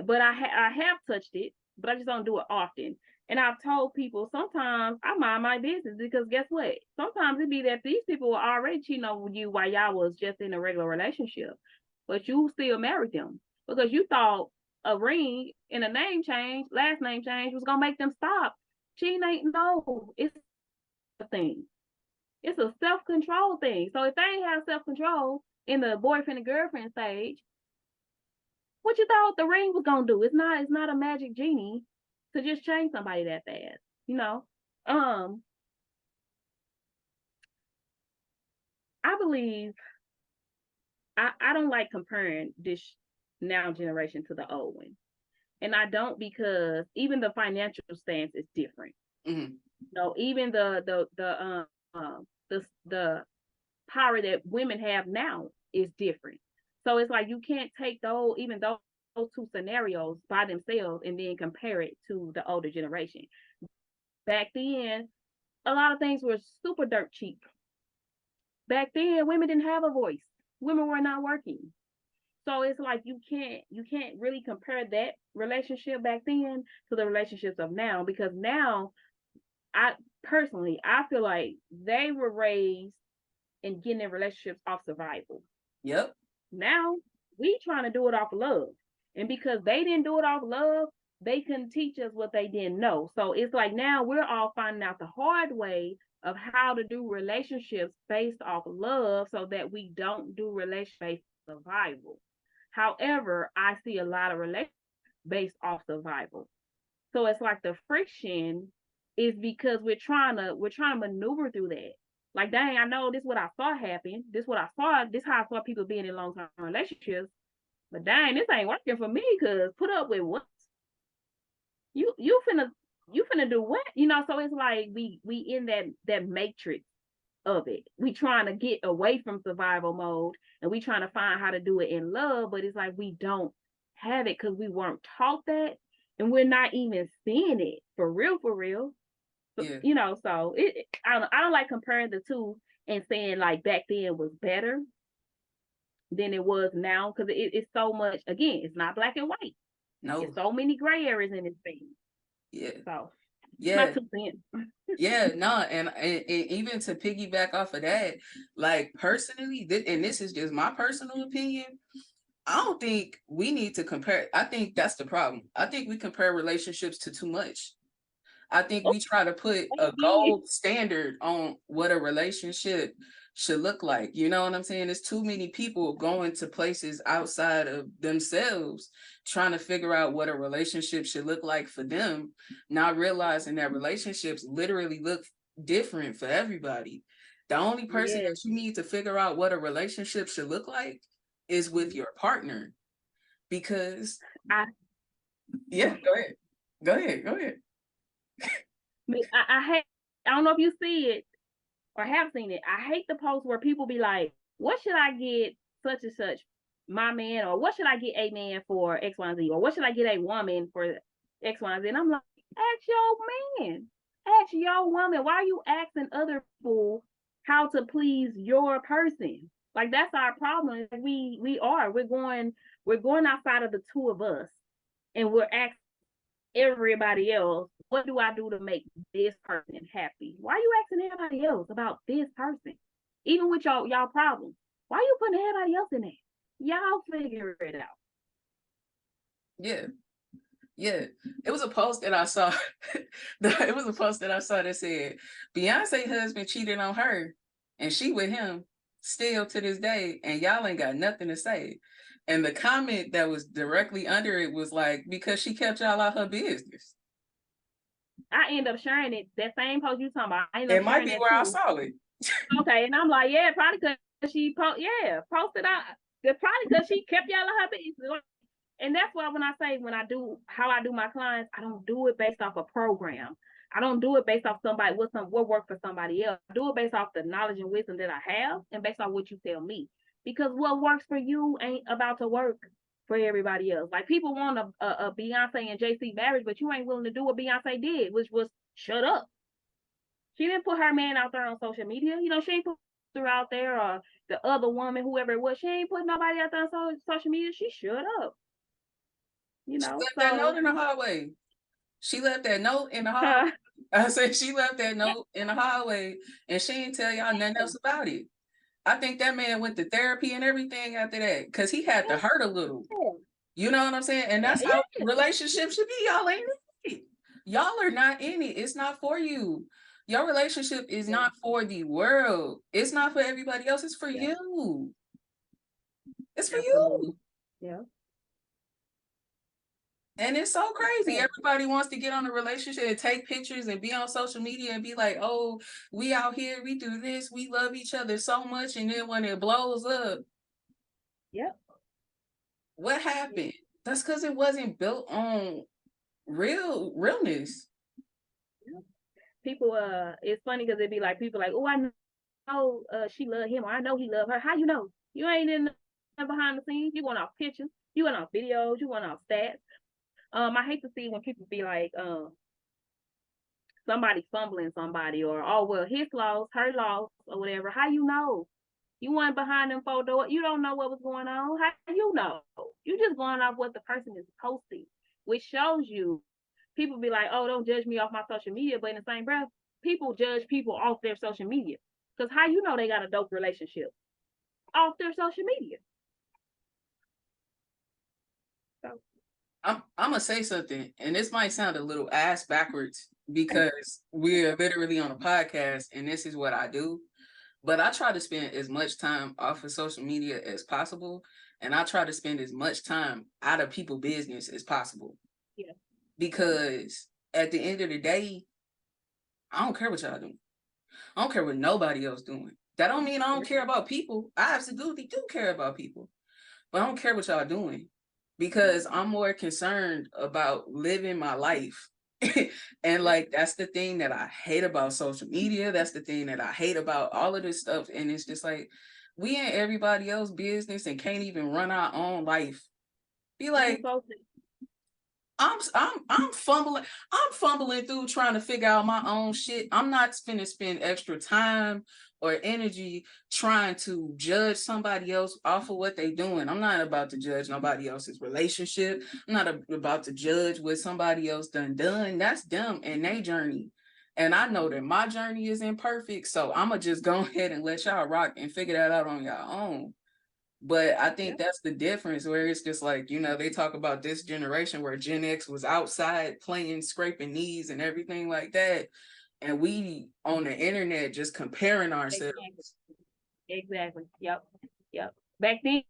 But I have touched it, but I just don't do it often. And I've told people sometimes I mind my business, because guess what? Sometimes it be that these people were already cheating on you while y'all was just in a regular relationship, but you still married them because you thought a ring and a name change, last name change, was gonna make them stop. Cheating ain't, no, it's a thing. It's a self control thing. So if they ain't have self control in the boyfriend and girlfriend stage, what you thought the ring was gonna do? It's not a magic genie to just change somebody that fast. You know. Um, I believe I don't like comparing this now generation to the old one. And I don't, because even the financial stance is different.
Mhm.
So even the power that women have now is different. So it's like you can't take those two scenarios by themselves and then compare it to the older generation. Back then, a lot of things were super dirt cheap. Back then, women didn't have a voice. Women were not working. So it's like you can't really compare that relationship back then to the relationships of now, because now I personally I feel like they were raised and getting in relationships off survival.
Yep.
Now we trying to do it off love. And because they didn't do it off love, they couldn't teach us what they didn't know. So it's like now we're all finding out the hard way of how to do relationships based off love so that we don't do relationships based survival. However, I see a lot of relationships based off survival. So it's like the friction is because we're trying to maneuver through that. Like, dang, I know this is what I saw happen. This is what I saw. This is how I saw people being in long term relationships. But dang, this ain't working for me because put up with what you finna do what? So it's like we in that matrix of it. We trying to get away from survival mode and we trying to find how to do it in love, but it's like we don't have it because we weren't taught that and we're not even seeing it for real, for real. So,
Yeah.
so I don't like comparing the two and saying like back then was better than it was now because it's so much. Again, it's not black and white.
No.
It's so many gray areas in this thing.
Yeah.
So my
Yeah.
2 cents.
Yeah, no, and even to piggyback off of that, like personally, and this is just my personal opinion, I don't think we need to compare. I think that's the problem. I think we compare relationships to too much. I think
Oh,
we try to put a
baby.
gold standard on what a relationship should look like. You know what I'm saying? There's too many people going to places outside of themselves trying to figure out what a relationship should look like for them, not realizing that relationships literally look different for everybody. The only person
Yeah.
that you need to figure out what a relationship should look like is with your partner. Because,
I
yeah, go ahead. Go ahead. Go ahead.
I hate. I don't know if you see it or have seen it. I hate the post where people be like, "What should I get such and such my man, or what should I get a man for X, Y, and Z, or what should I get a woman for X, Y, and Z?" And I'm like, ask your man, ask your woman. Why are you asking other people how to please your person? Like that's our problem. We're going outside of the two of us, and we're asking everybody else, what do I do to make this person happy? Why are you asking everybody else about this person? Even with y'all problems. Why are you putting everybody else in there? Y'all figure it out.
Yeah. Yeah, it was a post that I saw. It was a post that I saw that said Beyonce husband cheated on her, and she with him still to this day, and y'all ain't got nothing to say. And the comment that was directly under it was like, because she kept y'all out her business.
I end up sharing it. That same post you talking about, I end up
It might
sharing
be
that
where I
too.
saw it.
Okay, and I'm like, yeah, probably because posted out. Probably because she kept y'all out her business. And that's why when I do how I do my clients, I don't do it based off a program. I don't do it based off somebody what worked for somebody else. I do it based off the knowledge and wisdom that I have and based off what you tell me. Because what works for you ain't about to work for everybody else. Like people want a Beyonce and JC marriage, but you ain't willing to do what Beyonce did, which was shut up. She didn't put her man out there on social media. She ain't put her out there or the other woman, whoever it was. She ain't put nobody out there on social media. She shut up.
She left that note
So
in the hallway. She left that note in the hallway. I said she left that note in the hallway, and she didn't tell y'all nothing else about it. I think that man went to therapy and everything after that because he had to hurt a little. You know what I'm saying? And that's how
yeah,
relationships should be. Y'all ain't in it. Y'all are not in it. It's not for you. Your relationship is
yeah,
not for the world. It's not for everybody else. It's for
yeah,
you. It's for
absolutely.
you.
Yeah,
And it's so crazy.
yeah,
Everybody wants to get on a relationship and take pictures and be on social media and be like, oh, we out here, we do this, we love each other so much. And then when it blows up,
yeah.
what happened? That's because it wasn't built on realness.
People, it's funny because it'd be like people like, oh, I know, she love him, or I know he love her. How you know? You ain't in the behind the scenes. You going off pictures. You going off videos. You going off stats. I hate to see when people be like, somebody fumbling somebody, or oh well, his loss, her loss, or whatever. How you know? You weren't behind them four doors. You don't know what was going on. How you know? You just going off what the person is posting, which shows you. People be like, "Oh, don't judge me off my social media," but in the same breath, people judge people off their social media. Because how you know they got a dope relationship? Off their social media. So
I'm gonna say something, and this might sound a little ass backwards because we're literally on a podcast, and this is what I do. But I try to spend as much time off of social media as possible, and I try to spend as much time out of people's business as possible.
yeah.
Because at the end of the day, I don't care what y'all doing. I don't care what nobody else doing. That don't mean I don't care about people. I absolutely do care about people. But I don't care what y'all doing because I'm more concerned about living my life. And like that's the thing that I hate about social media. That's the thing that I hate about all of this stuff. And it's just like we in everybody else's business and can't even run our own life. Be like, I'm fumbling through trying to figure out my own shit. I'm not gonna spend extra time or energy trying to judge somebody else off of what they doing. I'm not about to judge nobody else's relationship. I'm not about to judge what somebody else done. That's them and their journey. And I know that my journey is imperfect, so I'ma just go ahead and let y'all rock and figure that out on your own. But I think that's the difference where it's just like, you know, they talk about this generation where Gen X was outside playing, scraping knees and everything like that. And we on the internet just comparing ourselves.
Exactly. Yep. Back then,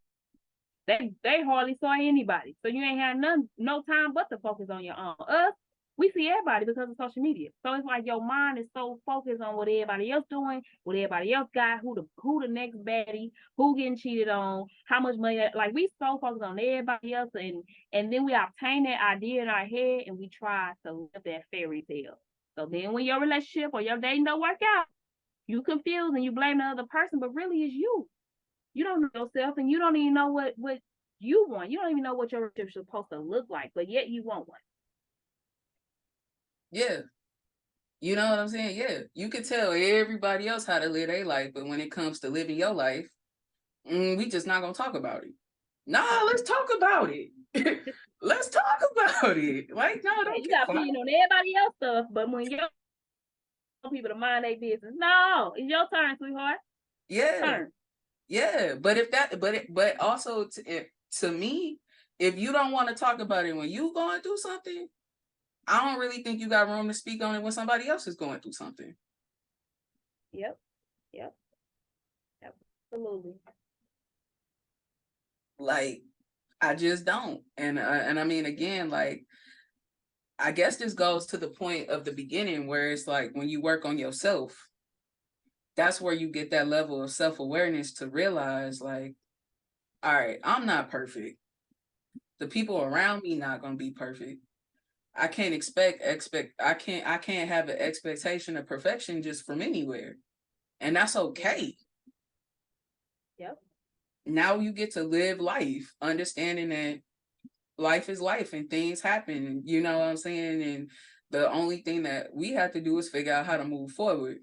they hardly saw anybody. So you ain't had no time but to focus on your own. Us, we see everybody because of social media. So it's like your mind is so focused on what everybody else doing, what everybody else got, who the next baddie, who getting cheated on, how much money. Like we so focused on everybody else, and then we obtain that idea in our head and we try to live that fairy tale. So then when your relationship or your dating don't work out, you confused and you blame the other person, but really it's you. You don't know yourself and you don't even know what you want. You don't even know what your relationship is supposed to look like, but yet you want one.
Yeah. You know what I'm saying? Yeah. You can tell everybody else how to live their life, but when it comes to living your life, we just not gonna talk about it. Nah, let's talk about it. Let's talk about it. Like, no, don't
you
get
got
quiet.
opinion on everybody else stuff, but when you people to mind their business, no, it's your turn, sweetheart.
Yeah.
Turn.
Yeah, but if that, but also to me, if you don't want to talk about it when you going through something, I don't really think you got room to speak on it when somebody else is going through something.
Yep. Absolutely.
Like, I just don't, and I mean, again, like, I guess this goes to the point of the beginning where it's like when you work on yourself, that's where you get that level of self-awareness to realize, like, all right, I'm not perfect. The people around me not gonna be perfect. I can't I can't have an expectation of perfection just from anywhere. And that's okay.
Yep.
Now you get to live life, understanding that life is life and things happen, you know what I'm saying? And the only thing that we have to do is figure out how to move forward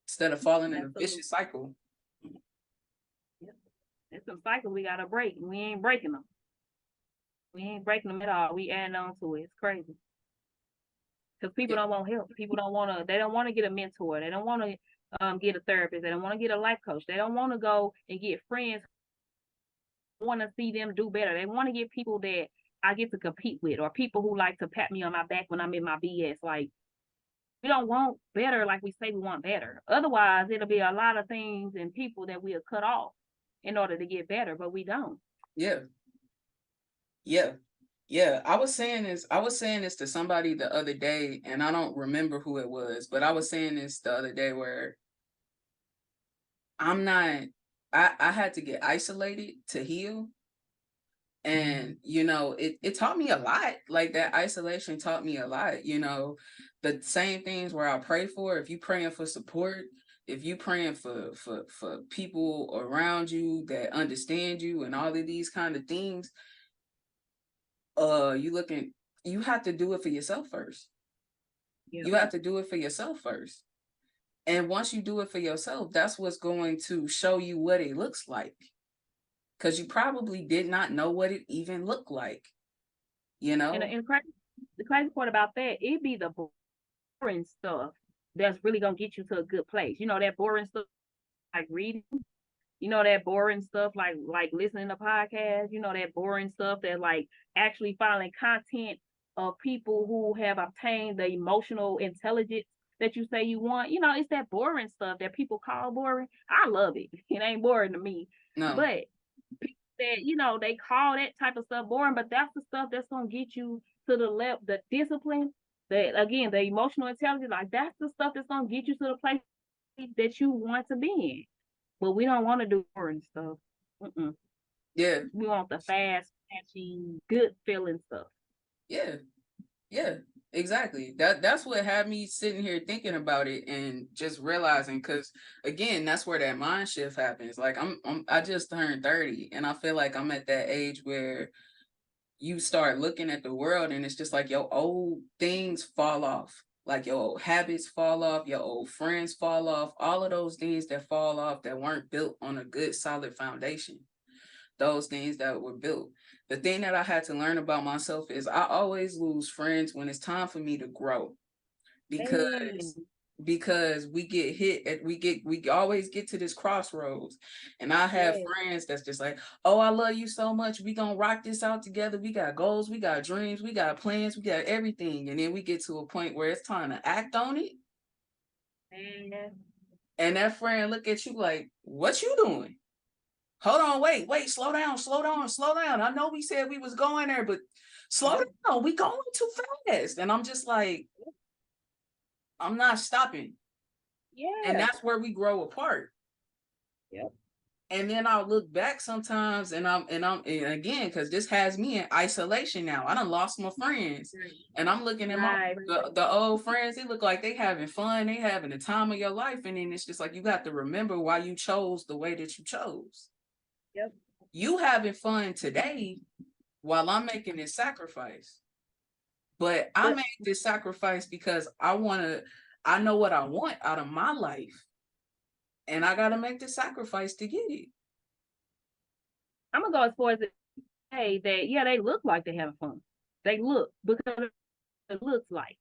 instead of falling in a vicious cycle.
Yep. It's a cycle we gotta break. We ain't breaking them. We ain't breaking them at all. We adding on to it. It's crazy. Because people don't want help. People don't want to. They don't want to get a mentor. They don't want to get a therapist. They don't want to get a life coach. They don't want to go and get friends. Want to see them do better. They want to get people that I get to compete with, or people who like to pat me on my back when I'm in my BS. Like we don't want better, like we say we want better. Otherwise, it'll be a lot of things and people that we'll cut off in order to get better, but we don't.
Yeah. Yeah. Yeah, I was saying this to somebody the other day, and I don't remember who it was, but I was saying this the other day where I'm not I had to get isolated to heal. And you know, it taught me a lot. Like that isolation taught me a lot, you know, the same things where I pray for. If you praying for support, if you praying for people around you that understand you and all of these kind of things, you have to do it for yourself first.
Yeah.
You have to do it for yourself first. And once you do it for yourself, that's what's going to show you what it looks like. Because you probably did not know what it even looked like, you know?
And the crazy part about that, it be the boring stuff that's really gonna get you to a good place. You know, that boring stuff like reading, you know, that boring stuff like listening to podcasts, you know, that boring stuff that like actually following content of people who have obtained the emotional intelligence that you say you want. You know, it's that boring stuff that people call boring. I love it. It ain't boring to me.
No.
But that, you know, they call that type of stuff boring, but that's the stuff that's gonna get you to the level, the discipline, that again, the emotional intelligence, like that's the stuff that's gonna get you to the place that you want to be in. But we don't want to do boring stuff. Mm-mm.
Yeah.
We want the fast, catchy, good feeling stuff.
Yeah. Yeah, exactly. That's what had me sitting here thinking about it and just realizing, because again, that's where that mind shift happens. Like I just turned 30, and I feel like I'm at that age where you start looking at the world and it's just like your old things fall off. Like your old habits fall off, your old friends fall off, all of those things that fall off that weren't built on a good solid foundation. Those things that were built. The thing that I had to learn about myself is I always lose friends when it's time for me to grow,
Man,
because we get hit at we always get to this crossroads, and I have
yes,
friends that's just like, oh, I love you so much, we gonna rock this out together, we got goals, we got dreams, we got plans, we got everything, and then we get to a point where it's time to act on it,
man,
and that friend look at you like, what you doing? Hold on, wait, slow down, slow down, slow down. I know we said we was going there, but slow down. We going too fast. And I'm just like, I'm not stopping. And
yeah,
that's where we grow apart.
yep.
And then I'll look back sometimes and again, because this has me in isolation now. I done lost my friends. And I'm looking at
Right,
the old friends, they look like they having fun, they having the time of your life. And then it's just like you got to remember why you chose the way that you chose.
yep.
You having fun today while I'm making this sacrifice. But I
But
made this sacrifice because I know what I want out of my life. And I gotta make the sacrifice to get it.
I'm gonna go as far as to say that yeah, they look like they're having fun. They look because it looks like.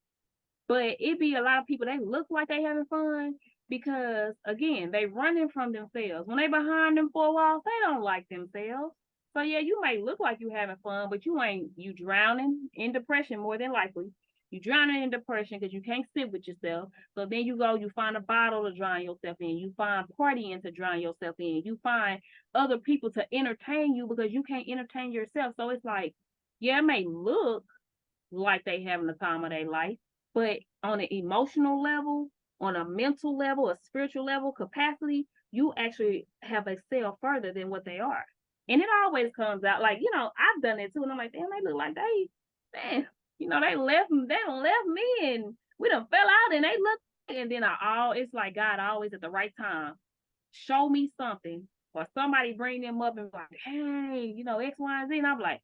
But it be a lot of people, they look like they having fun because again, they running from themselves. When they behind them four walls, they don't like themselves. So yeah, you may look like you having fun, but you drowning in depression more than likely. You drowning in depression because you can't sit with yourself. So then you find a bottle to drown yourself in. You find partying to drown yourself in. You find other people to entertain you because you can't entertain yourself. So it's like, yeah, it may look like they having the time of their life. But on an emotional level, on a mental level, a spiritual level, capacity, you actually have excelled further than what they are. And it always comes out like, you know, I've done it too. And I'm like, damn, they look like man, you know, they done left me and we done fell out and they look, and then it's like God always at the right time, show me something or somebody bring them up and like, hey, you know, X, Y, and Z. And I'm like,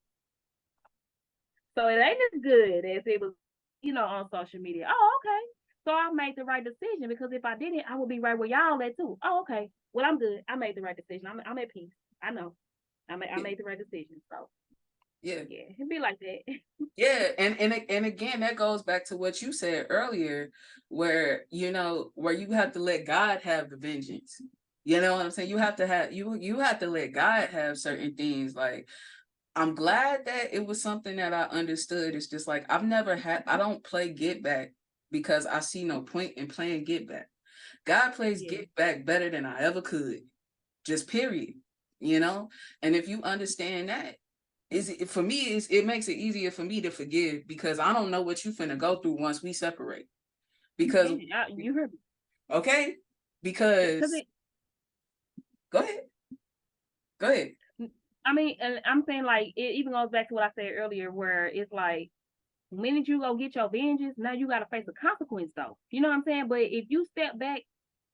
so it ain't as good as it was, you know, on social media. Oh, okay. So I made the right decision because if I didn't, I would be right where y'all at too. Oh, okay. Well, I'm good. I made the right decision. I'm at peace. I know. I made the right decision. So
Yeah.
yeah, it'd be like that.
Yeah. And again, that goes back to what you said earlier, where where you have to let God have the vengeance. You know what I'm saying? You have to let God have certain things. Like, I'm glad that it was something that I understood. It's just like I don't play get back because I see no point in playing get back. God plays
Yeah.
get back better than I ever could. Just period. You know? And if you understand that, for me, it makes it easier for me to forgive because I don't know what you finna go through once we separate. Because
You heard me.
okay?
Because
Because go ahead. Go ahead.
I mean, and I'm saying like it even goes back to what I said earlier, where it's like when did you go get your vengeance? Now you got to face the consequence, though. You know what I'm saying? But if you step back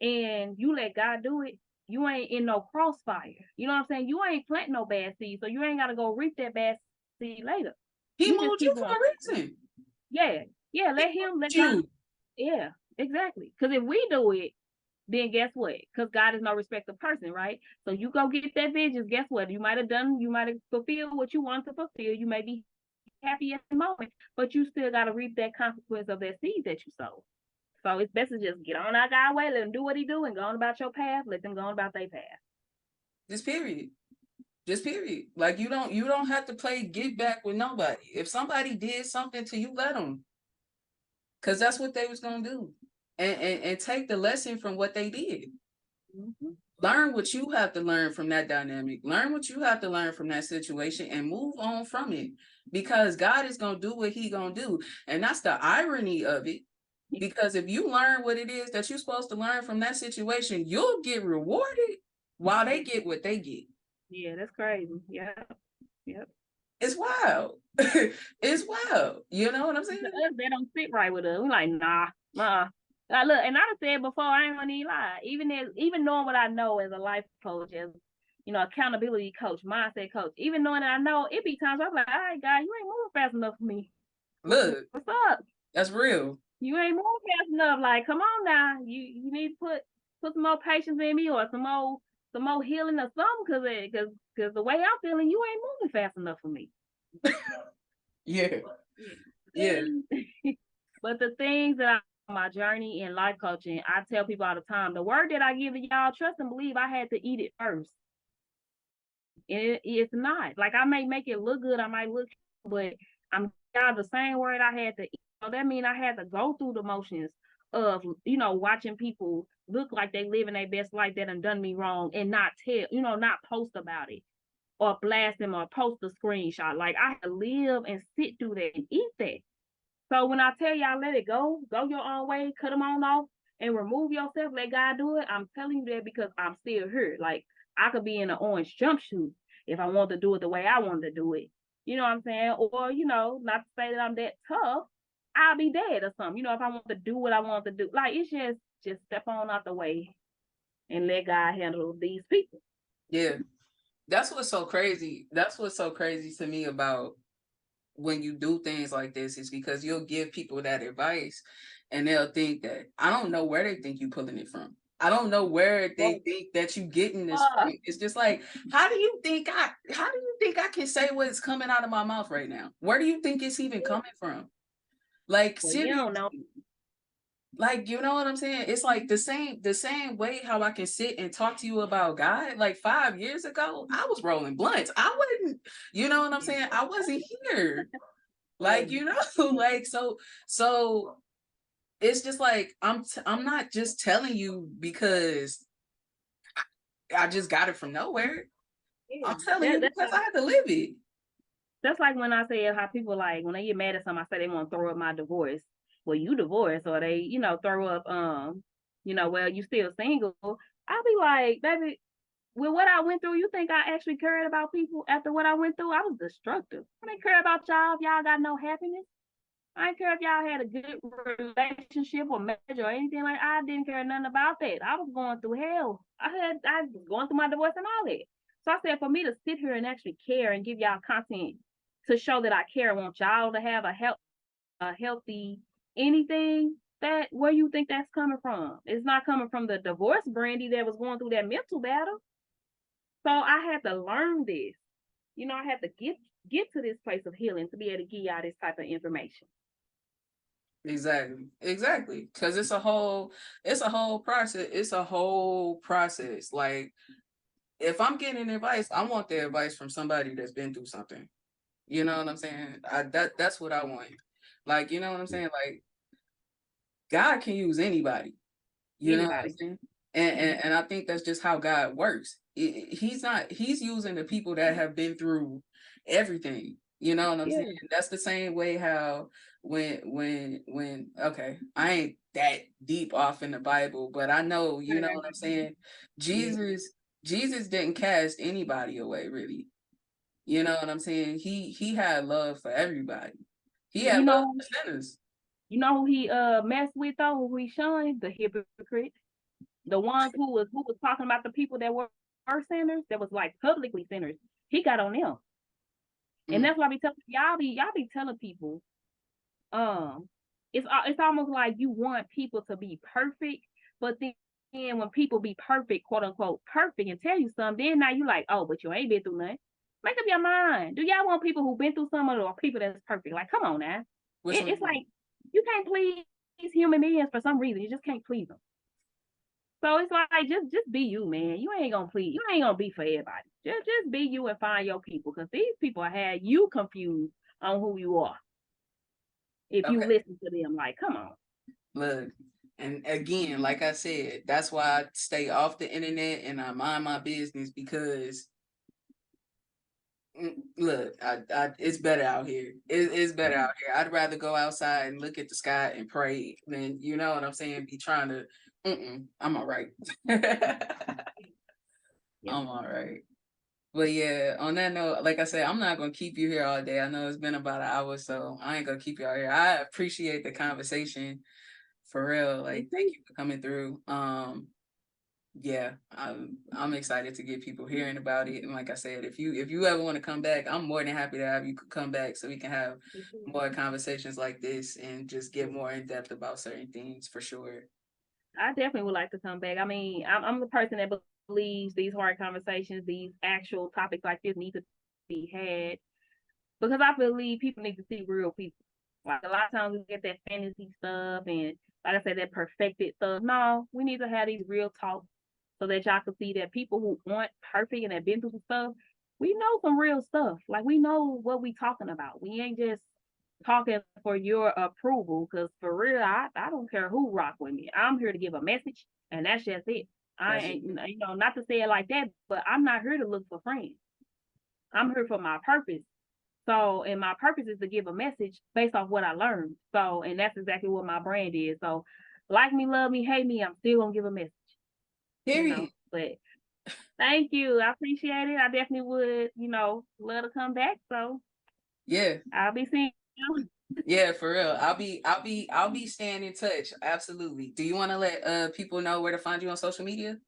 and you let God do it, you ain't in no crossfire. You know what I'm saying? You ain't planting no bad seed, so you ain't got to go reap that bad seed later.
He
You just
moved you
keep
for
going.
a reason.
Yeah, yeah.
He
Let
moved
God.
you.
Yeah, exactly. Because if we do it, then guess what? Because God is no respecter of person, right? So you go get that vengeance. Guess what? You might have fulfilled what you want to fulfill. You may be happy at the moment, but you still got to reap that consequence of that seed that you sowed. So it's best to just get on our God's way, let him do what he do, and go on about your path. Let them go on about their path.
Just period. Just period. Like you don't have to play get back with nobody. If somebody did something to you, let them, because that's what they was gonna do, and take the lesson from what they did. Mm-hmm. Learn what you have to learn from that dynamic. Learn what you have to learn from that situation and move on from it, because God is gonna do what He gonna do, and that's the irony of it. Because if you learn what it is that you're supposed to learn from that situation, you'll get rewarded while they get what they get.
Yeah, that's crazy. Yep.
It's wild. It's wild. You know what I'm saying?
They don't sit right with us. We're like, nah. Like, look, and I said before, I ain't gonna even lie. Even knowing what I know as a life coach, as accountability coach, mindset coach, even knowing that I know, it be times where I'm like, all right, God, you ain't moving fast enough for me.
Look,
what's up?
That's real.
You ain't moving fast enough. Like, come on now. You need to put some more patience in me, or some more healing or something, because the way I'm feeling, you ain't moving fast enough for me.
Yeah.
But the things that my journey in life coaching, I tell people all the time, the word that I give to y'all, trust and believe, I had to eat it first. It's not like I may make it look good, I might look, but I'm the same word I had to eat. So that means I had to go through the motions of watching people look like they living their best life that done me wrong, and not not post about it or blast them or post a screenshot. Like, I had to live and sit through that and eat that. So when I tell y'all, let it go your own way, cut them on off, and remove yourself, let God do it, I'm telling you that because I'm still here. Like, I could be in an orange jumpsuit if I want to do it the way I want to do it. You know what I'm saying? Or, not to say that I'm that tough, I'll be dead or something. If I want to do what I want to do. Like, it's just step on out the way and let God handle these people.
Yeah. That's what's so crazy. That's what's so crazy to me about when you do things like this, is because you'll give people that advice and they'll think that, I don't know where they think you pulling it from. I don't know where they think that you getting this from. It's just like, how do you think I can say what's coming out of my mouth right now? Where do you think it's even coming from? Like, seriously. You don't know. Like, you know what I'm saying? It's like the same way how I can sit and talk to you about God. Like 5 years ago, I was rolling blunts. I wouldn't, you know what I'm saying? I wasn't here. Like, like, so it's just like, I'm not just telling you because I just got it from nowhere. Yeah, I'm telling you because I had to live it.
That's like when I say how people, like, when they get mad at something, I say they want to throw up my divorce. Well, you divorced, or they, throw up, well, you still single. I'll be like, baby, with what I went through, you think I actually cared about people after what I went through? I was destructive. I didn't care about y'all if y'all got no happiness. I didn't care if y'all had a good relationship or marriage or anything. Like, I didn't care nothing about that. I was going through hell. I was going through my divorce and all that. So I said, for me to sit here and actually care and give y'all content to show that I care, I want y'all to have a healthy anything, that where you think that's coming from? It's not coming from the divorce Brandy that was going through that mental battle. So I had to learn this. I had to get to this place of healing to be able to give y'all this type of information.
Exactly. Because it's a whole process. It's a whole process. Like, if I'm getting advice, I want the advice from somebody that's been through something. You know what I'm saying? That's what I want. Like, you know what I'm saying? Like, God can use anybody. You know what I'm saying? And I think that's just how God works. He's using the people that have been through everything. You know what I'm saying? That's the same way how when okay, I ain't that deep off in the Bible, but I know, you know what I'm saying? Jesus didn't cast anybody away, really. You know what I'm saying? He had love for everybody. He had love for sinners.
You know who he messed with though, who he shunned? The hypocrite. The ones who was talking about the people that were sinners, that was like publicly sinners. He got on them. And that's why I be telling y'all be telling people, it's almost like you want people to be perfect, but then when people be perfect, quote unquote perfect, and tell you something, then now you like, oh, but you ain't been through nothing. Make up your mind. Do y'all want people who been through something, or people that's perfect? Like, come on now. It's like, you can't please these human beings for some reason. You just can't please them. So it's like just be you, man. You ain't gonna please. You ain't gonna be for everybody. Just be you and find your people, because these people had you confused on who you are. If you
Okay,
listen to them, like, come on.
look, and again, like I said, that's why I stay off the internet and I mind my business because look, it's better out here. It's better out here. I'd rather go outside and look at the sky and pray than, you know what I'm saying, be trying to. I'm all right.
Yeah.
I'm all right. But yeah, on that note, like I said, I'm not gonna keep you here all day. I know it's been about an hour, so I ain't gonna keep you out here. I appreciate the conversation for real. Like, thank you for coming through. Yeah, I'm excited to get people hearing about it. And like I said, if you ever want to come back, I'm more than happy to have you come back so we can have more conversations like this and just get more in depth about certain things for sure.
I definitely would like to come back. I mean, I'm the person that believes these hard conversations, these actual topics like this need to be had, because I believe people need to see real people. Like a lot of times we get that fantasy stuff and, like I said, that perfected stuff. No, we need to have these real talks so that y'all can see that people who aren't perfect and have been through some stuff, we know some real stuff. Like we know what we talking about. We ain't just talking for your approval. Because for real, I don't care who rock with me. I'm here to give a message, and that's just it. I
That's
ain't,
it.
not to say it like that, but I'm not here to look for friends. I'm here for my purpose. So, and my purpose is to give a message based off what I learned. So, and that's exactly what my brand is. So, like me, love me, hate me, I'm still gonna give a message,
Period.
But thank you. I appreciate it. I definitely would, love to come back. So
Yeah.
I'll be seeing you.
Yeah, for real. I'll be staying in touch. Absolutely. Do you want to let people know where to find you on social media?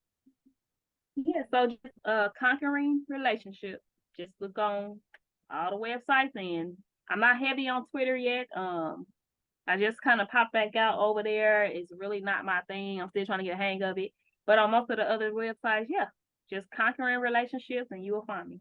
Yeah, so just conquering relationships. Just look on all the websites, and I'm not heavy on Twitter yet. I just kind of pop back out over there. It's really not my thing. I'm still trying to get a hang of it. But on most of the other websites, yeah, just conquering relationships and you will find me.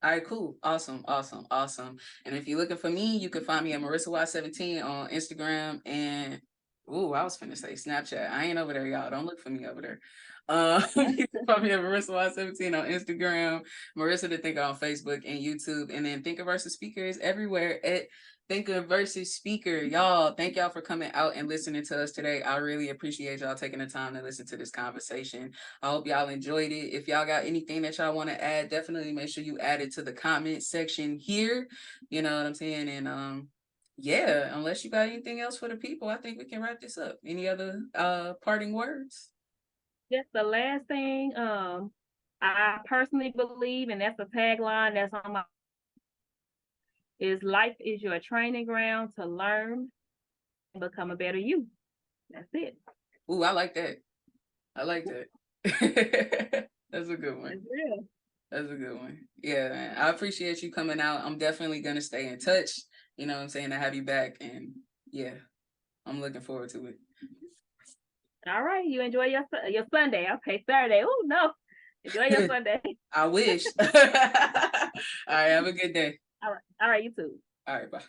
All right, cool. Awesome, awesome, awesome. And if you're looking for me, you can find me at MarissaY17 on Instagram and I was finna say Snapchat. I ain't over there, y'all. Don't look for me over there. You can find me at MarissaY17 on Instagram, Marissa the Thinker on Facebook and YouTube, and then Thinker versus Speaker is everywhere at Thinker versus Speaker. Y'all, thank y'all for coming out and listening to us today. I really appreciate y'all taking the time to listen to this conversation. I hope y'all enjoyed it. If y'all got anything that y'all want to add, definitely make sure you add it to the comment section here. You know what I'm saying? And yeah, unless you got anything else for the people, I think we can wrap this up. Any other parting words?
Just the last thing, I personally believe, and that's the tagline that's on my, is life is your training ground to learn and become a better you. That's it.
Ooh, I like that. I like that. That's a good one.
That's real.
That's a good one. Yeah, man. I appreciate you coming out. I'm definitely gonna stay in touch. You know what I'm saying? To have you back. And yeah, I'm looking forward to it.
All right. You enjoy your Sunday. Okay, Saturday. Oh no. Enjoy your Sunday.
I wish. All right, have a good day.
All right. All right, you too.
All right, bye.